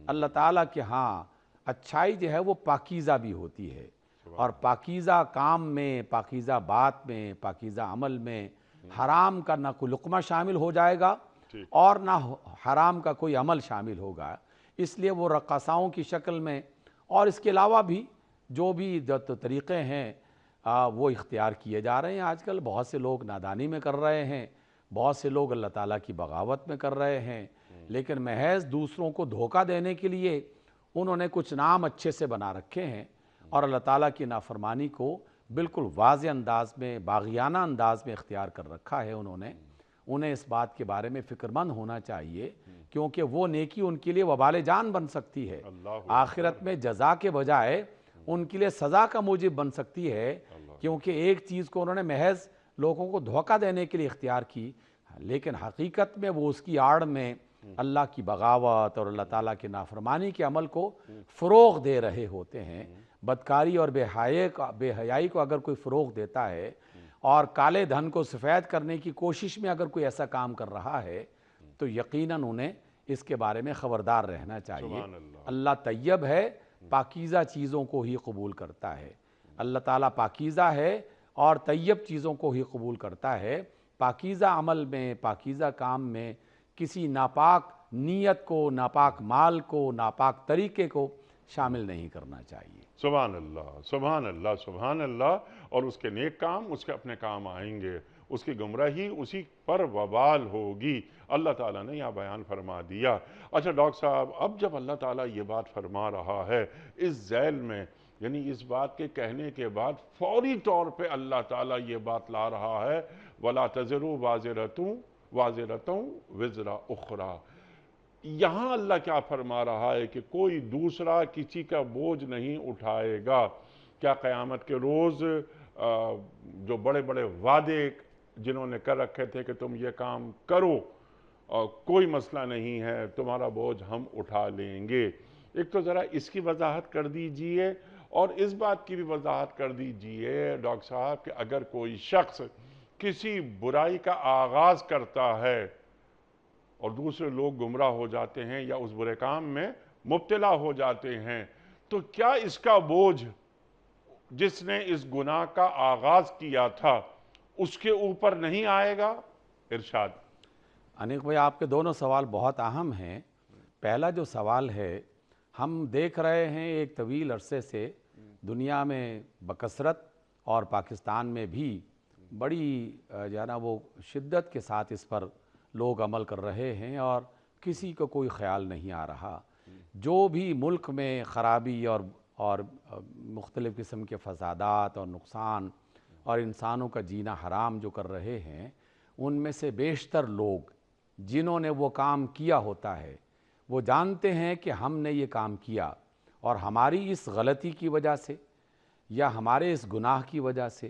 اللہ تعالیٰ کے ہاں اچھائی جو ہے وہ پاکیزہ بھی ہوتی ہے، اور پاکیزہ کام میں، پاکیزہ بات میں، پاکیزہ عمل میں حرام کا نہ کوئی لقمہ شامل ہو جائے گا اور نہ حرام کا کوئی عمل شامل ہوگا۔ اس لیے وہ رقاصاؤں کی شکل میں اور اس کے علاوہ بھی جو بھی طریقے ہیں وہ اختیار کیے جا رہے ہیں۔ آج کل بہت سے لوگ نادانی میں کر رہے ہیں، بہت سے لوگ اللہ تعالیٰ کی بغاوت میں کر رہے ہیں، لیکن محض دوسروں کو دھوکہ دینے کے لیے انہوں نے کچھ نام اچھے سے بنا رکھے ہیں، اور اللہ تعالیٰ کی نافرمانی کو بالکل واضح انداز میں، باغیانہ انداز میں اختیار کر رکھا ہے انہیں اس بات کے بارے میں فکر مند ہونا چاہیے، کیونکہ وہ نیکی ان کے لیے وبال جان بن سکتی ہے، آخرت میں جزا کے بجائے ان کے لیے سزا کا موجب بن سکتی ہے، کیونکہ ایک چیز کو انہوں نے محض لوگوں کو دھوکہ دینے کے لیے اختیار کی، لیکن حقیقت میں وہ اس کی آڑ میں اللہ کی بغاوت اور اللہ تعالیٰ کی نافرمانی کے عمل کو فروغ دے رہے ہوتے ہیں۔ بدکاری اور بے حیائی کو اگر کوئی فروغ دیتا ہے اور کالے دھن کو سفید کرنے کی کوشش میں اگر کوئی ایسا کام کر رہا ہے تو یقیناً انہیں اس کے بارے میں خبردار رہنا چاہیے۔ اللہ طیب ہے، پاکیزہ چیزوں کو ہی قبول کرتا ہے۔ اللہ تعالیٰ پاکیزہ ہے اور طیب چیزوں کو ہی قبول کرتا ہے۔ پاکیزہ عمل میں، پاکیزہ کام میں کسی ناپاک نیت کو، ناپاک مال کو، ناپاک طریقے کو شامل نہیں کرنا چاہیے۔ سبحان اللہ، سبحان اللہ، سبحان اللہ۔ اور اس کے نیک کام اس کے اپنے کام آئیں گے، اس کی گمراہی اسی پر وبال ہوگی۔ اللہ تعالیٰ نے یہاں بیان فرما دیا۔ اچھا ڈاکٹر صاحب، اب جب اللہ تعالیٰ یہ بات فرما رہا ہے اس ذیل میں، یعنی اس بات کے کہنے کے بعد فوری طور پہ اللہ تعالیٰ یہ بات لا رہا ہے وَلَا تَزِرُ وَازِرَةٌ وِزْرَ أُخْرَى۔ یہاں اللہ کیا فرما رہا ہے کہ کوئی دوسرا کسی کا بوجھ نہیں اٹھائے گا۔ کیا قیامت کے روز جو بڑے بڑے وعدے جنہوں نے کر رکھے تھے کہ تم یہ کام کرو، کوئی مسئلہ نہیں ہے، تمہارا بوجھ ہم اٹھا لیں گے۔ ایک تو ذرا اس کی وضاحت کر دیجئے، اور اس بات کی بھی وضاحت کر دیجئے ڈاکٹر صاحب کہ اگر کوئی شخص کسی برائی کا آغاز کرتا ہے اور دوسرے لوگ گمراہ ہو جاتے ہیں یا اس برے کام میں مبتلا ہو جاتے ہیں، تو کیا اس کا بوجھ جس نے اس گناہ کا آغاز کیا تھا اس کے اوپر نہیں آئے گا؟ ارشاد۔ انیق بھائی، آپ کے دونوں سوال بہت اہم ہیں۔ پہلا جو سوال ہے، ہم دیکھ رہے ہیں ایک طویل عرصے سے دنیا میں بکثرت اور پاکستان میں بھی بڑی جو ہے نا وہ شدت کے ساتھ اس پر لوگ عمل کر رہے ہیں، اور کسی کو کوئی خیال نہیں آ رہا۔ جو بھی ملک میں خرابی اور مختلف قسم کے فسادات اور نقصان اور انسانوں کا جینا حرام جو کر رہے ہیں، ان میں سے بیشتر لوگ جنہوں نے وہ کام کیا ہوتا ہے وہ جانتے ہیں کہ ہم نے یہ کام کیا، اور ہماری اس غلطی کی وجہ سے یا ہمارے اس گناہ کی وجہ سے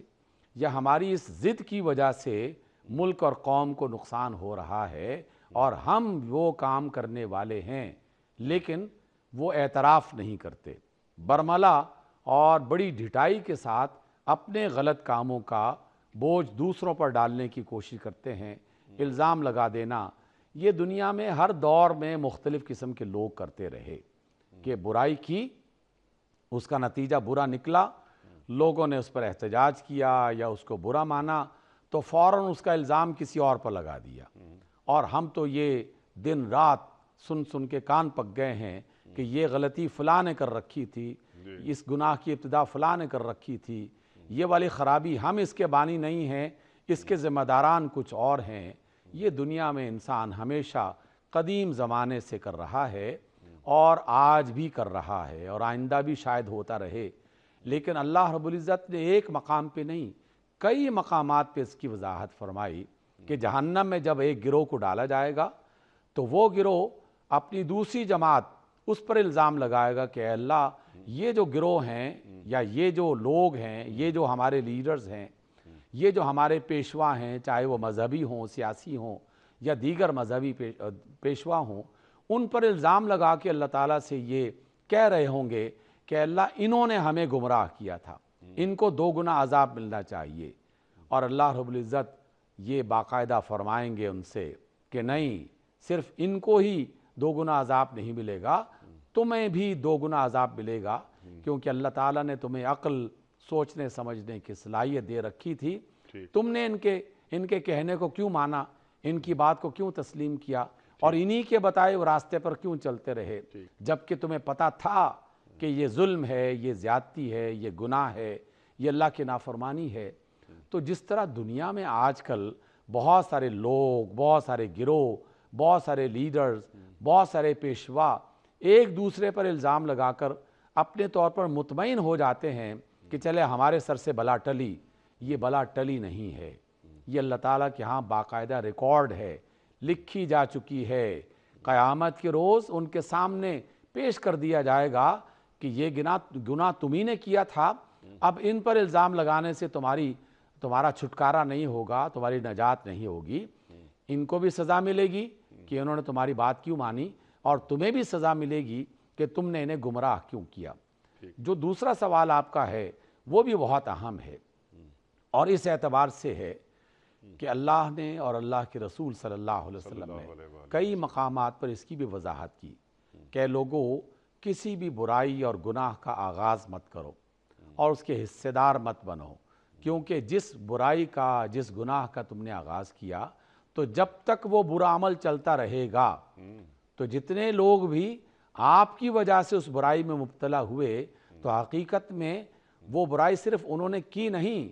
یا ہماری اس ضد کی وجہ سے ملک اور قوم کو نقصان ہو رہا ہے، اور ہم وہ کام کرنے والے ہیں، لیکن وہ اعتراف نہیں کرتے، برملا اور بڑی ڈھٹائی کے ساتھ اپنے غلط کاموں کا بوجھ دوسروں پر ڈالنے کی کوشش کرتے ہیں، الزام لگا دینا۔ یہ دنیا میں ہر دور میں مختلف قسم کے لوگ کرتے رہے کہ برائی کی، اس کا نتیجہ برا نکلا، لوگوں نے اس پر احتجاج کیا یا اس کو برا مانا تو فوراً اس کا الزام کسی اور پر لگا دیا، اور ہم تو یہ دن رات سن کے کان پک گئے ہیں کہ یہ غلطی فلاں نے کر رکھی تھی، اس گناہ کی ابتدا فلاں نے کر رکھی تھی، یہ والی خرابی ہم اس کے بانی نہیں ہیں، اس کے ذمہ داران کچھ اور ہیں۔ یہ دنیا میں انسان ہمیشہ قدیم زمانے سے کر رہا ہے، اور آج بھی کر رہا ہے، اور آئندہ بھی شاید ہوتا رہے، لیکن اللہ رب العزت نے ایک مقام پہ نہیں، کئی مقامات پہ اس کی وضاحت فرمائی کہ جہنم میں جب ایک گروہ کو ڈالا جائے گا تو وہ گروہ اپنی دوسری جماعت اس پر الزام لگائے گا کہ اے اللہ، یہ جو گروہ ہیں یا یہ جو لوگ ہیں، یہ جو ہمارے لیڈرز ہیں، یہ جو ہمارے پیشوا ہیں، چاہے وہ مذہبی ہوں، سیاسی ہوں یا دیگر مذہبی پیشوا ہوں، ان پر الزام لگا کے اللہ تعالیٰ سے یہ کہہ رہے ہوں گے کہ اللہ انہوں نے ہمیں گمراہ کیا تھا، ان کو 2 گنا عذاب ملنا چاہیے۔ اور اللہ رب العزت یہ باقاعدہ فرمائیں گے ان سے کہ نہیں، صرف ان کو ہی 2 گنا عذاب نہیں ملے گا، تمہیں بھی 2 گنا عذاب ملے گا، کیونکہ اللہ تعالیٰ نے تمہیں عقل، سوچنے سمجھنے کی صلاحیت دے رکھی تھی، تم نے ان کے کہنے کو کیوں مانا، ان کی بات کو کیوں تسلیم کیا، اور انہی کے بتائے وہ راستے پر کیوں چلتے رہے، جبکہ تمہیں پتہ تھا کہ یہ ظلم ہے، یہ زیادتی ہے، یہ گناہ ہے، یہ اللہ کی نافرمانی ہے۔ تو جس طرح دنیا میں آج کل بہت سارے لوگ، بہت سارے گروہ، بہت سارے لیڈرز، بہت سارے پیشوا ایک دوسرے پر الزام لگا کر اپنے طور پر مطمئن ہو جاتے ہیں کہ چلے ہمارے سر سے بلا ٹلی، یہ بلا ٹلی نہیں ہے، یہ اللہ تعالیٰ کے ہاں باقاعدہ ریکارڈ ہے، لکھی جا چکی ہے، قیامت کے روز ان کے سامنے پیش کر دیا جائے گا کہ یہ گناہ تمہیں نے کیا تھا، اب ان پر الزام لگانے سے تمہارا چھٹکارا نہیں ہوگا، تمہاری نجات نہیں ہوگی، ان کو بھی سزا ملے گی کہ انہوں نے تمہاری بات کیوں مانی، اور تمہیں بھی سزا ملے گی کہ تم نے انہیں گمراہ کیوں کیا۔ جو دوسرا سوال آپ کا ہے وہ بھی بہت اہم ہے، اور اس اعتبار سے ہے کہ اللہ نے اور اللہ کے رسول صلی اللہ علیہ وسلم نے کئی مقامات پر اس کی بھی وضاحت کی کہ لوگوں، کسی بھی برائی اور گناہ کا آغاز مت کرو اور اس کے حصے دار مت بنو، کیونکہ جس برائی کا، جس گناہ کا تم نے آغاز کیا، تو جب تک وہ برا عمل چلتا رہے گا تو جتنے لوگ بھی آپ کی وجہ سے اس برائی میں مبتلا ہوئے، تو حقیقت میں وہ برائی صرف انہوں نے کی نہیں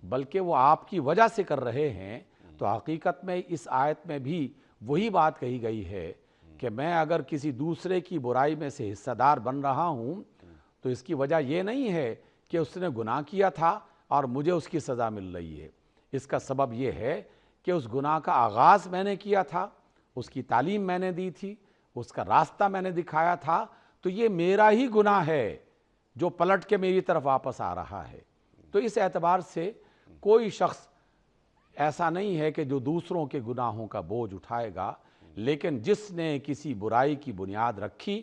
بلکہ وہ آپ کی وجہ سے کر رہے ہیں۔ تو حقیقت میں اس آیت میں بھی وہی بات کہی گئی ہے کہ میں اگر کسی دوسرے کی برائی میں سے حصہ دار بن رہا ہوں تو اس کی وجہ یہ نہیں ہے کہ اس نے گناہ کیا تھا اور مجھے اس کی سزا مل رہی ہے، اس کا سبب یہ ہے کہ اس گناہ کا آغاز میں نے کیا تھا، اس کی تعلیم میں نے دی تھی، اس کا راستہ میں نے دکھایا تھا، تو یہ میرا ہی گناہ ہے جو پلٹ کے میری طرف واپس آ رہا ہے۔ تو اس اعتبار سے کوئی شخص ایسا نہیں ہے کہ جو دوسروں کے گناہوں کا بوجھ اٹھائے گا، لیکن جس نے کسی برائی کی بنیاد رکھی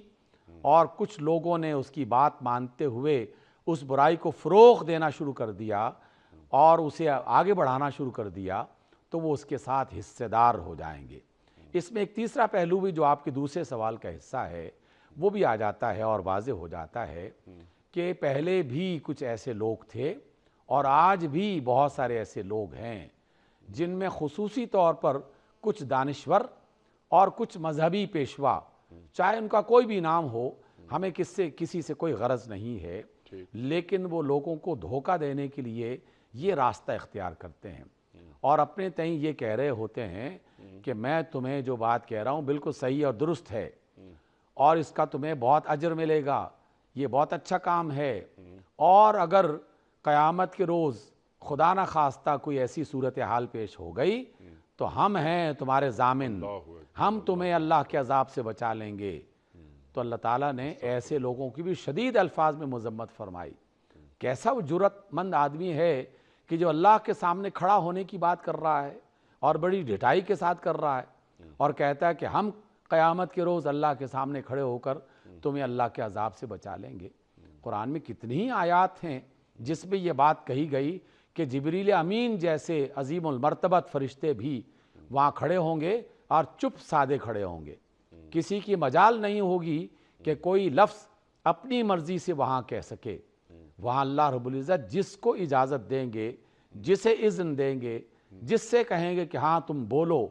اور کچھ لوگوں نے اس کی بات مانتے ہوئے اس برائی کو فروغ دینا شروع کر دیا اور اسے آگے بڑھانا شروع کر دیا، تو وہ اس کے ساتھ حصے دار ہو جائیں گے۔ اس میں ایک تیسرا پہلو بھی جو آپ کے دوسرے سوال کا حصہ ہے وہ بھی آ جاتا ہے اور واضح ہو جاتا ہے کہ پہلے بھی کچھ ایسے لوگ تھے اور آج بھی بہت سارے ایسے لوگ ہیں جن میں خصوصی طور پر کچھ دانشور اور کچھ مذہبی پیشوا، چاہے ان کا کوئی بھی نام ہو، ہمیں کسی سے کوئی غرض نہیں ہے، لیکن وہ لوگوں کو دھوکہ دینے کے لیے یہ راستہ اختیار کرتے ہیں اور اپنے تئیں یہ کہہ رہے ہوتے ہیں کہ میں تمہیں جو بات کہہ رہا ہوں بالکل صحیح اور درست ہے اور اس کا تمہیں بہت اجر ملے گا، یہ بہت اچھا کام ہے، اور اگر قیامت کے روز خدا نہ خواستہ کوئی ایسی صورتحال پیش ہو گئی تو ہم ہیں تمہارے ضامن، ہم تمہیں اللہ کے عذاب سے بچا لیں گے۔ تو اللہ تعالیٰ نے ایسے لوگوں کی بھی شدید الفاظ میں مذمت فرمائی۔ کیسا وہ جرأت مند آدمی ہے کہ جو اللہ کے سامنے کھڑا ہونے کی بات کر رہا ہے اور بڑی ڈٹائی کے ساتھ کر رہا ہے اور کہتا ہے کہ ہم قیامت کے روز اللہ کے سامنے کھڑے ہو کر تمہیں اللہ کے عذاب سے بچا لیں گے۔ قرآن میں کتنی ہی آیات ہیں جس میں یہ بات کہی گئی کہ جبریل امین جیسے عظیم المرتبت فرشتے بھی وہاں کھڑے ہوں گے اور چپ سادے کھڑے ہوں گے، کسی کی مجال نہیں ہوگی کہ کوئی لفظ اپنی مرضی سے وہاں کہہ سکے۔ وہاں اللہ رب العزت جس کو اجازت دیں گے، جسے اذن دیں گے، جس سے کہیں گے کہ ہاں تم بولو،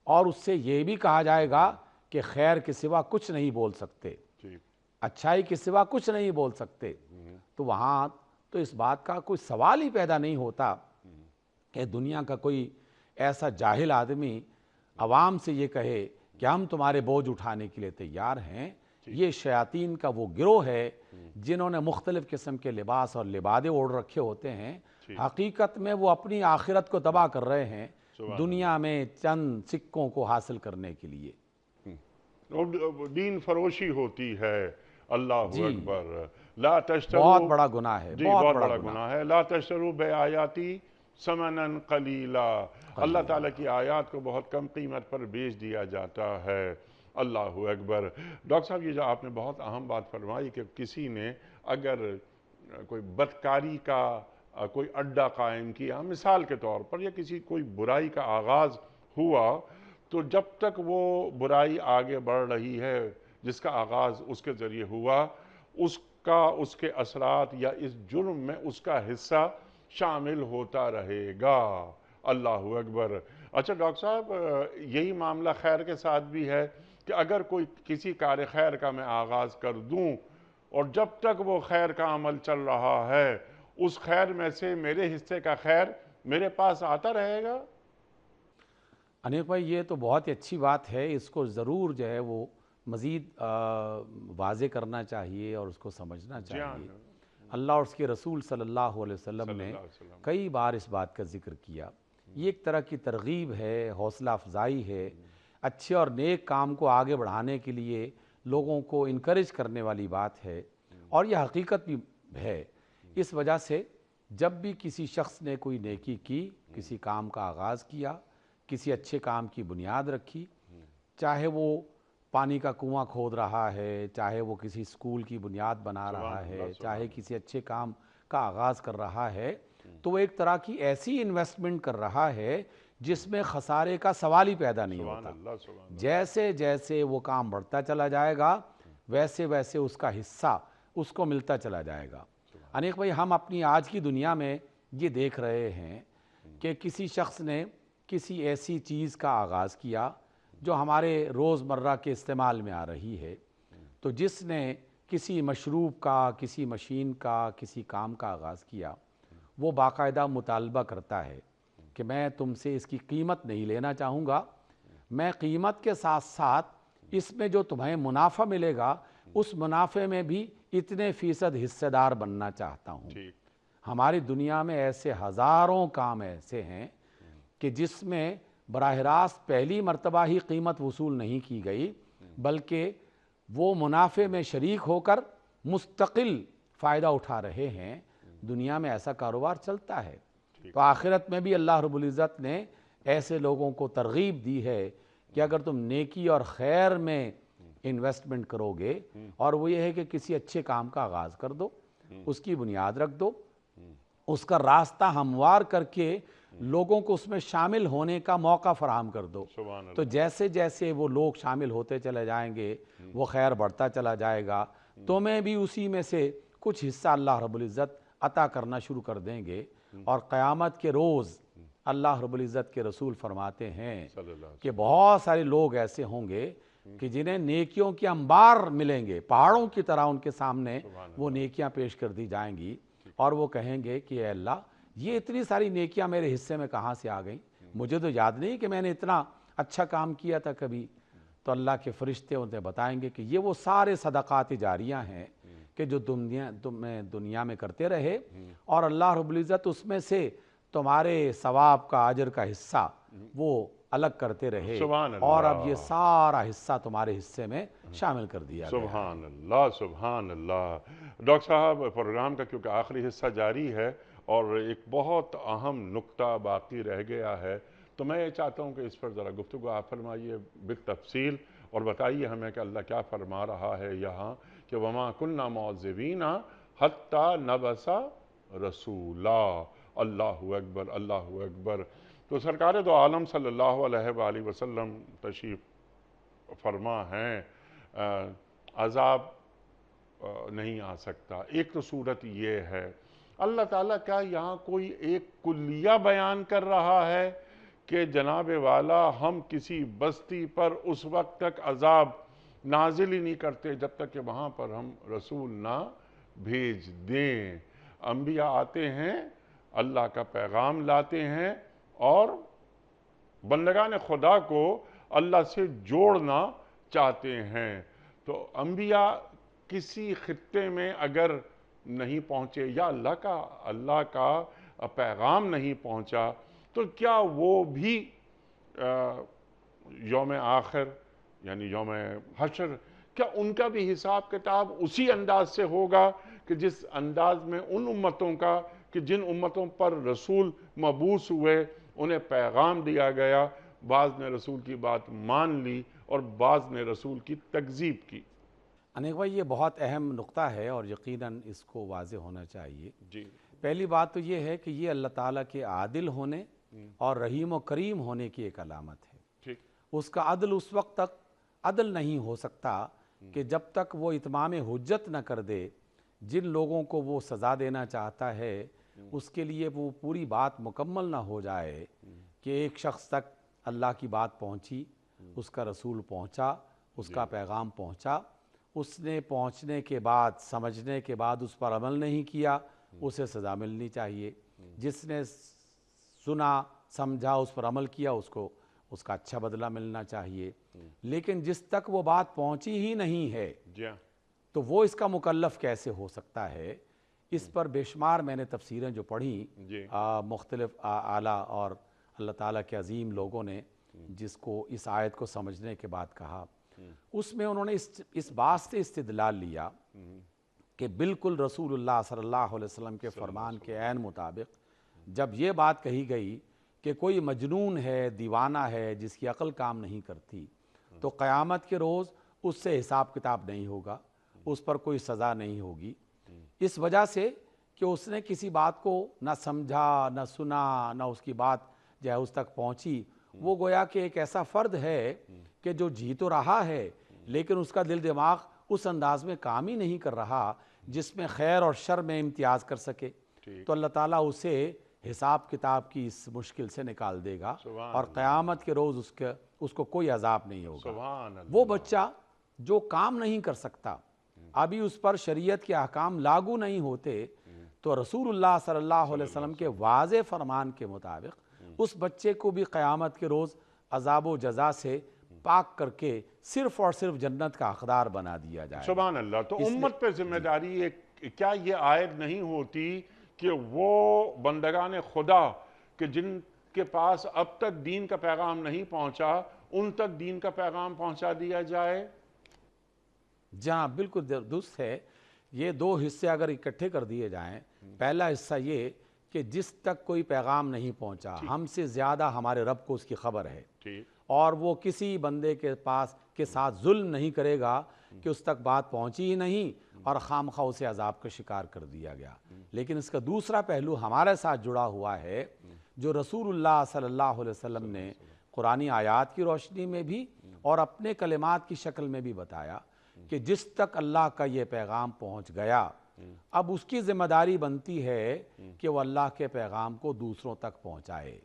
اور اس سے یہ بھی کہا جائے گا کہ خیر کے سوا کچھ نہیں بول سکتے، اچھائی کے سوا کچھ نہیں بول سکتے، تو وہاں تو اس بات کا کوئی سوال ہی پیدا نہیں ہوتا کہ دنیا کا کوئی ایسا جاہل آدمی عوام سے یہ کہے کہ ہم تمہارے بوجھ اٹھانے کے لیے تیار ہیں۔ یہ شیاطین کا وہ گروہ ہے جنہوں نے مختلف قسم کے لباس اور لبادے اوڑھ رکھے ہوتے ہیں، حقیقت میں وہ اپنی آخرت کو تباہ کر رہے ہیں دنیا میں چند سکوں کو حاصل کرنے کے لیے۔ دین فروشی ہوتی ہے۔ اللہ اکبر۔ لا تشترو، بہت بڑا گناہ ہے، بہت بڑا گناہ ہے۔ لا تشترو بے آیاتی ثمناً قلیلا، اللہ تعالیٰ کی آیات کو بہت کم قیمت پر بیچ دیا جاتا ہے۔ اللہ اکبر۔ ڈاکٹر صاحب یہ جو آپ نے بہت اہم بات فرمائی کہ کسی نے اگر کوئی بدکاری کا کوئی اڈا قائم کیا مثال کے طور پر، یا کسی کوئی برائی کا آغاز ہوا، تو جب تک وہ برائی آگے بڑھ رہی ہے جس کا آغاز اس کے ذریعے ہوا، اس کے اثرات یا اس جرم میں اس کا حصہ شامل ہوتا رہے گا۔ اللہ اکبر۔ اچھا ڈاکٹر صاحب، یہی معاملہ خیر کے ساتھ بھی ہے کہ اگر کوئی کسی کار خیر کا میں آغاز کر دوں اور جب تک وہ خیر کا عمل چل رہا ہے اس خیر میں سے میرے حصے کا خیر میرے پاس آتا رہے گا؟ انیق بھائی، یہ تو بہت ہی اچھی بات ہے، اس کو ضرور جو ہے وہ مزید واضح کرنا چاہیے اور اس کو سمجھنا چاہیے۔ اللہ اور اس کے رسول صلی اللہ علیہ وسلم نے کئی بار اس بات کا ذکر کیا۔ یہ ایک طرح کی ترغیب ہے، حوصلہ افزائی ہے، اچھے اور نیک کام کو آگے بڑھانے کے لیے لوگوں کو انکریج کرنے والی بات ہے، اور یہ حقیقت بھی ہے۔ اس وجہ سے جب بھی کسی شخص نے کوئی نیکی کی، کسی کام کا آغاز کیا، کسی اچھے کام کی بنیاد رکھی، چاہے وہ پانی کا کنواں کھود رہا ہے، چاہے وہ کسی اسکول کی بنیاد بنا رہا ہے، چاہے کسی اچھے کام کا آغاز کر رہا ہے، تو وہ ایک طرح کی ایسی انویسٹمنٹ کر رہا ہے جس میں خسارے کا سوال ہی پیدا نہیں ہوتا۔ جیسے جیسے وہ کام بڑھتا چلا جائے گا ویسے ویسے اس کا حصہ اس کو ملتا چلا جائے گا۔ انیق بھائی، ہم اپنی آج کی دنیا میں یہ دیکھ رہے ہیں کہ کسی شخص نے کسی ایسی چیز کا آغاز کیا جو ہمارے روزمرہ کے استعمال میں آ رہی ہے، تو جس نے کسی مشروب کا، کسی مشین کا، کسی کام کا آغاز کیا، وہ باقاعدہ مطالبہ کرتا ہے کہ میں تم سے اس کی قیمت نہیں لینا چاہوں گا، میں قیمت کے ساتھ ساتھ اس میں جو تمہیں منافع ملے گا اس منافع میں بھی اتنے فیصد حصہ دار بننا چاہتا ہوں۔ ہماری دنیا میں ایسے ہزاروں کام ایسے ہیں کہ جس میں براہ راست پہلی مرتبہ ہی قیمت وصول نہیں کی گئی، بلکہ وہ منافع میں شریک ہو کر مستقل فائدہ اٹھا رہے ہیں۔ دنیا میں ایسا کاروبار چلتا ہے، تو آخرت میں بھی اللہ رب العزت نے ایسے لوگوں کو ترغیب دی ہے کہ اگر تم نیکی اور خیر میں انویسٹمنٹ کرو گے، اور وہ یہ ہے کہ کسی اچھے کام کا آغاز کر دو، اس کی بنیاد رکھ دو، اس کا راستہ ہموار کر کے لوگوں کو اس میں شامل ہونے کا موقع فراہم کر دو، تو جیسے جیسے وہ لوگ شامل ہوتے چلے جائیں گے وہ خیر بڑھتا چلا جائے گا، تمہیں بھی اسی میں سے کچھ حصہ اللہ رب العزت عطا کرنا شروع کر دیں گے۔ اور قیامت کے روز اللہ رب العزت کے رسول فرماتے ہیں کہ بہت سارے لوگ ایسے ہوں گے کہ جنہیں نیکیوں کے انبار ملیں گے، پہاڑوں کی طرح ان کے سامنے وہ نیکیاں پیش کر دی جائیں گی، اور وہ کہیں گے کہ اے اللہ، یہ اتنی ساری نیکیاں میرے حصے میں کہاں سے آ گئیں؟ مجھے تو یاد نہیں کہ میں نے اتنا اچھا کام کیا تھا کبھی۔ تو اللہ کے فرشتے انہیں بتائیں گے کہ یہ وہ سارے صدقات جاریہ ہیں کہ جو تم دنیا میں کرتے رہے، اور اللہ رب العزت اس میں سے تمہارے ثواب کا، اجر کا حصہ وہ الگ کرتے رہے، اور اب یہ سارا حصہ تمہارے حصے میں شامل کر دیا گیا۔ سبحان اللہ، سبحان اللہ۔ ڈاکٹر صاحب، پروگرام کا کیونکہ آخری حصہ جاری ہے اور ایک بہت اہم نکتہ باقی رہ گیا ہے، تو میں یہ چاہتا ہوں کہ اس پر ذرا گفتگو آپ فرمائیے بالتفصیل، اور بتائیے ہمیں کہ اللہ کیا فرما رہا ہے یہاں کہ وَمَا كُنَّا مُعَذِّبِينَ حَتَّى نَبْعَثَ رَسُولًا۔ اللہ اکبر، اللہ اکبر۔ تو سرکار دو عالم صلی اللہ علیہ وآلہ وسلم تشریف فرما ہیں، عذاب نہیں آ سکتا۔ ایک تو صورت یہ ہے، اللہ تعالیٰ کیا یہاں کوئی ایک کلیہ بیان کر رہا ہے کہ جناب والا ہم کسی بستی پر اس وقت تک عذاب نازل ہی نہیں کرتے جب تک کہ وہاں پر ہم رسول نہ بھیج دیں؟ انبیاء آتے ہیں، اللہ کا پیغام لاتے ہیں اور بندگان خدا کو اللہ سے جوڑنا چاہتے ہیں، تو انبیاء کسی خطے میں اگر نہیں پہنچے یا اللہ کا پیغام نہیں پہنچا، تو کیا وہ بھی یوم آخر یعنی یوم حشر، کیا ان کا بھی حساب کتاب اسی انداز سے ہوگا کہ جس انداز میں ان امتوں کا، کہ جن امتوں پر رسول مبعوث ہوئے، انہیں پیغام دیا گیا، بعض نے رسول کی بات مان لی اور بعض نے رسول کی تکذیب کی؟ انیق بھائی، یہ بہت اہم نقطہ ہے اور یقیناً اس کو واضح ہونا چاہیے۔ جی پہلی بات تو یہ ہے کہ یہ اللہ تعالیٰ کے عادل ہونے اور رحیم و کریم ہونے کی ایک علامت ہے. ٹھیک. اس کا عدل اس وقت تک عدل نہیں ہو سکتا کہ جب تک وہ اتمام حجت نہ کر دے. جن لوگوں کو وہ سزا دینا چاہتا ہے اس کے لیے وہ پوری بات مکمل نہ ہو جائے کہ ایک شخص تک اللہ کی بات پہنچی, اس کا رسول پہنچا, اس کا پیغام پہنچا, اس نے پہنچنے کے بعد سمجھنے کے بعد اس پر عمل نہیں کیا, اسے سزا ملنی چاہیے. جس نے سنا سمجھا اس پر عمل کیا اس کا اچھا بدلہ ملنا چاہیے. لیکن جس تک وہ بات پہنچی ہی نہیں ہے تو وہ اس کا مکلف کیسے ہو سکتا ہے؟ اس پر بے شمار میں نے تفسیریں جو پڑھیں مختلف اعلیٰ اور اللہ تعالیٰ کے عظیم لوگوں نے جس کو اس آیت کو سمجھنے کے بعد کہا, اس میں انہوں نے اس بات سے استدلال لیا کہ بالکل رسول اللہ صلی اللہ علیہ وسلم کے فرمان کے عین مطابق جب یہ بات کہی گئی کہ کوئی مجنون ہے, دیوانہ ہے, جس کی عقل کام نہیں کرتی, تو قیامت کے روز اس سے حساب کتاب نہیں ہوگا, اس پر کوئی سزا نہیں ہوگی. اس وجہ سے کہ اس نے کسی بات کو نہ سمجھا, نہ سنا, نہ اس کی بات جو ہے اس تک پہنچی. وہ گویا کہ ایک ایسا فرد ہے کہ جو جی تو رہا ہے لیکن اس کا دل دماغ اس انداز میں کام ہی نہیں کر رہا جس میں خیر اور شر میں امتیاز کر سکے. تو اللہ تعالیٰ اسے حساب کتاب کی اس مشکل سے نکال دے گا اور قیامت کے روز اس کو کوئی عذاب نہیں ہوگا. وہ بچہ جو کام نہیں کر سکتا, ابھی اس پر شریعت کے احکام لاگو نہیں ہوتے, تو رسول اللہ صلی اللہ علیہ وسلم کے واضح فرمان کے مطابق اس بچے کو بھی قیامت کے روز عذاب و جزا سے پاک کر کے صرف اور صرف جنت کا حقدار بنا دیا جائے. سبحان اللہ. تو امت پہ ذمہ داری کیا یہ عائد نہیں ہوتی کہ وہ بندگان خدا کہ جن کے پاس اب تک دین کا پیغام نہیں پہنچا ان تک دین کا پیغام پہنچا دیا جائے؟ جہاں بالکل درست ہے. یہ دو حصے اگر اکٹھے کر دیے جائیں, پہلا حصہ یہ کہ جس تک کوئی پیغام نہیں پہنچا, ہم سے زیادہ ہمارے رب کو اس کی خبر ہے, اور وہ کسی بندے کے ساتھ ظلم نہیں کرے گا کہ اس تک بات پہنچی ہی نہیں اور خامخواہ اسے عذاب کا شکار کر دیا گیا. لیکن اس کا دوسرا پہلو ہمارے ساتھ جڑا ہوا ہے جو رسول اللہ صلی اللہ علیہ وسلم نے قرآنی آیات کی روشنی میں بھی اور اپنے کلمات کی شکل میں بھی بتایا کہ جس تک اللہ کا یہ پیغام پہنچ گیا اب اس کی ذمہ داری بنتی ہے کہ وہ اللہ کے پیغام کو دوسروں تک پہنچائے.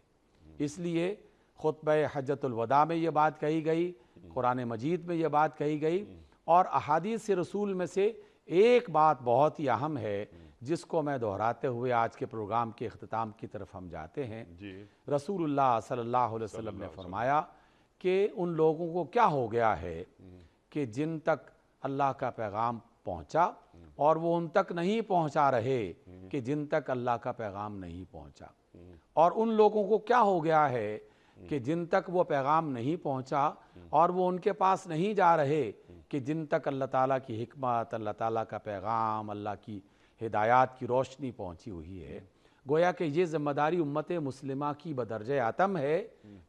اس لیے خطبہ حجۃ الوداع میں یہ بات کہی گئی, قرآن مجید میں یہ بات کہی گئی, اور احادیث رسول میں سے ایک بات بہت ہی اہم ہے جس کو میں دہراتے ہوئے آج کے پروگرام کے اختتام کی طرف ہم جاتے ہیں. رسول اللہ صلی اللہ علیہ وسلم نے فرمایا کہ ان لوگوں کو کیا ہو گیا ہے کہ جن تک اللہ کا پیغام پہنچا اور وہ ان تک نہیں پہنچا رہے کہ جن تک اللہ کا پیغام نہیں پہنچا, اور ان لوگوں کو کیا ہو گیا ہے کہ جن تک وہ پیغام نہیں پہنچا اور وہ ان کے پاس نہیں جا رہے کہ جن تک اللہ تعالیٰ کی حکمت, اللہ تعالیٰ کا پیغام, اللہ کی ہدایات کی روشنی پہنچی ہوئی ہے. گویا کہ یہ ذمہ داری امت مسلمہ کی بدرجہ عتم ہے,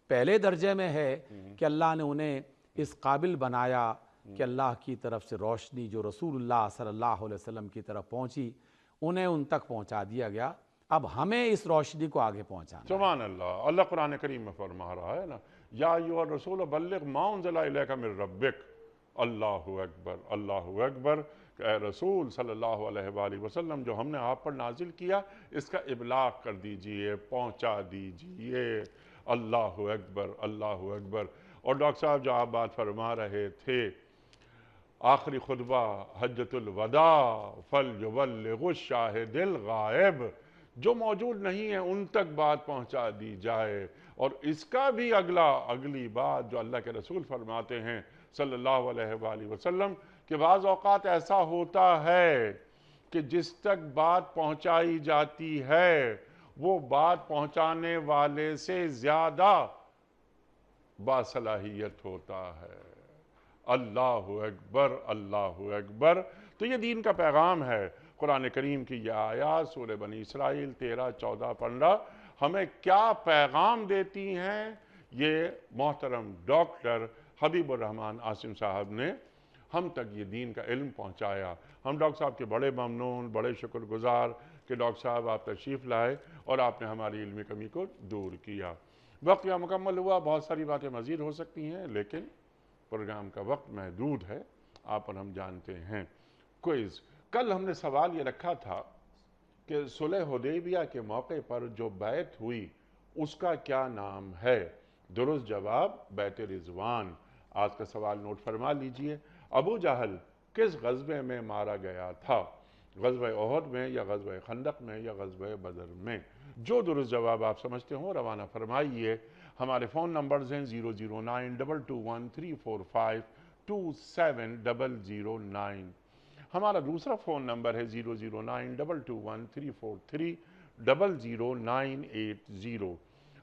پہلے درجے میں ہے کہ اللہ نے انہیں اس قابل بنایا کہ اللہ کی طرف سے روشنی جو رسول اللہ صلی اللہ علیہ وسلم کی طرف پہنچی انہیں ان تک پہنچا دیا گیا. اب ہمیں اس روشنی کو آگے پہنچانا. سبحان اللہ. اللہ قرآن کریم میں فرما رہا ہے نا, یا ایھا الرسول بلغ ما انزل الیک من ربک. اللہ اکبر, اللہ اکبر. کہ اے رسول صلی اللہ علیہ وآلہ وسلم جو ہم نے آپ پر نازل کیا اس کا ابلاغ کر دیجئے, پہنچا دیجئے. اللہ اکبر, اللہ اکبر. اور ڈاکٹر صاحب جو آپ بات فرما رہے تھے آخری خطبہ حجۃ الوداع فلیبلغ الشاہد الغائب, جو موجود نہیں ہے ان تک بات پہنچا دی جائے. اور اس کا بھی اگلی بات جو اللہ کے رسول فرماتے ہیں صلی اللہ علیہ وآلہ وسلم کہ بعض اوقات ایسا ہوتا ہے کہ جس تک بات پہنچائی جاتی ہے وہ بات پہنچانے والے سے زیادہ باصلاحیت ہوتا ہے. اللہ اکبر, اللہ اکبر. تو یہ دین کا پیغام ہے. قرآن کریم کی یہ آیات سورہ بنی اسرائیل 13, 14, 15 ہمیں کیا پیغام دیتی ہیں, یہ محترم ڈاکٹر حبیب الرحمن عاصم صاحب نے ہم تک یہ دین کا علم پہنچایا۔ ہم ڈاکٹر صاحب کے بڑے ممنون، بڑے شکر گزار کہ ڈاکٹر صاحب آپ تشریف لائے اور آپ نے ہماری علمی کمی کو دور کیا۔ وقت یہاں مکمل ہوا، بہت ساری باتیں مزید ہو سکتی ہیں لیکن پروگرام کا وقت محدود ہے، آپ اور ہم جانتے ہیں۔ کوئز، کل ہم نے سوال یہ رکھا تھا کہ صلح حدیبیہ کے موقع پر جو بیعت ہوئی اس کا کیا نام ہے؟ درست جواب بیعت رضوان۔ آج کا سوال نوٹ فرما لیجئے۔ ابو جہل کس غزوے میں مارا گیا تھا؟ غزوہ احد میں یا غزوہ خندق میں یا غزوہ بدر میں؟ جو درست جواب آپ سمجھتے ہوں روانہ فرمائیے۔ ہمارے فون نمبرز ہیں 009221345270009۔ ہمارا دوسرا فون نمبر ہے 009221343000980۔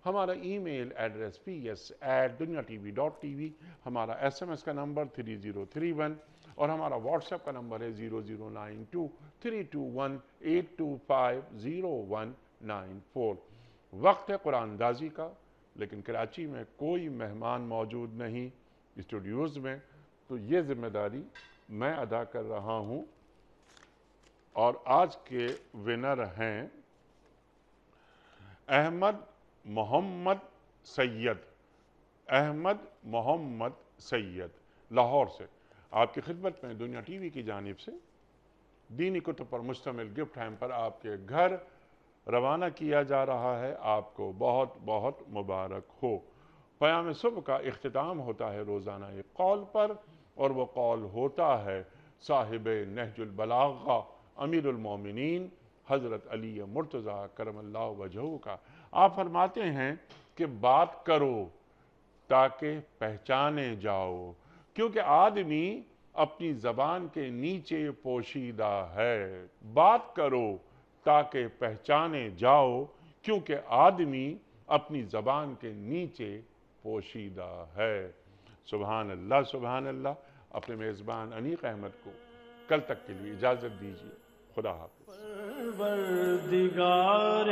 ہمارا ای میل ایڈریس ps@dunyatv.tv، ہمارا SMS کا نمبر 3031 اور ہمارا واٹس ایپ کا نمبر ہے 009232182509194۔ وقت ہے قرآن اندازی کا، لیکن کراچی میں کوئی مہمان موجود نہیں اسٹوڈیوز میں، تو یہ ذمہ داری میں ادا کر رہا ہوں۔ اور آج کے ونر ہیں احمد محمد سید لاہور سے۔ آپ کی خدمت میں دنیا ٹی وی کی جانب سے دینی کتب پر مشتمل گفٹ ہیمپر آپ کے گھر روانہ کیا جا رہا ہے۔ آپ کو بہت بہت مبارک ہو۔ پیام صبح کا اختتام ہوتا ہے روزانہ ایک قول پر، اور وہ قول ہوتا ہے صاحب نہج البلاغہ امیر المومنین حضرت علی مرتضیٰ کرم اللہ وجہہ کا۔ آپ فرماتے ہیں کہ بات کرو تاکہ پہچانے جاؤ، کیونکہ آدمی اپنی زبان کے نیچے پوشیدہ ہے۔ بات کرو تاکہ پہچانے جاؤ، کیونکہ آدمی اپنی زبان کے نیچے پوشیدہ ہے۔ سبحان اللہ سبحان اللہ۔ اپنے میزبان انیق احمد کو کل تک کے لیے اجازت دیجیے۔ خدا حافظ۔ پروردگار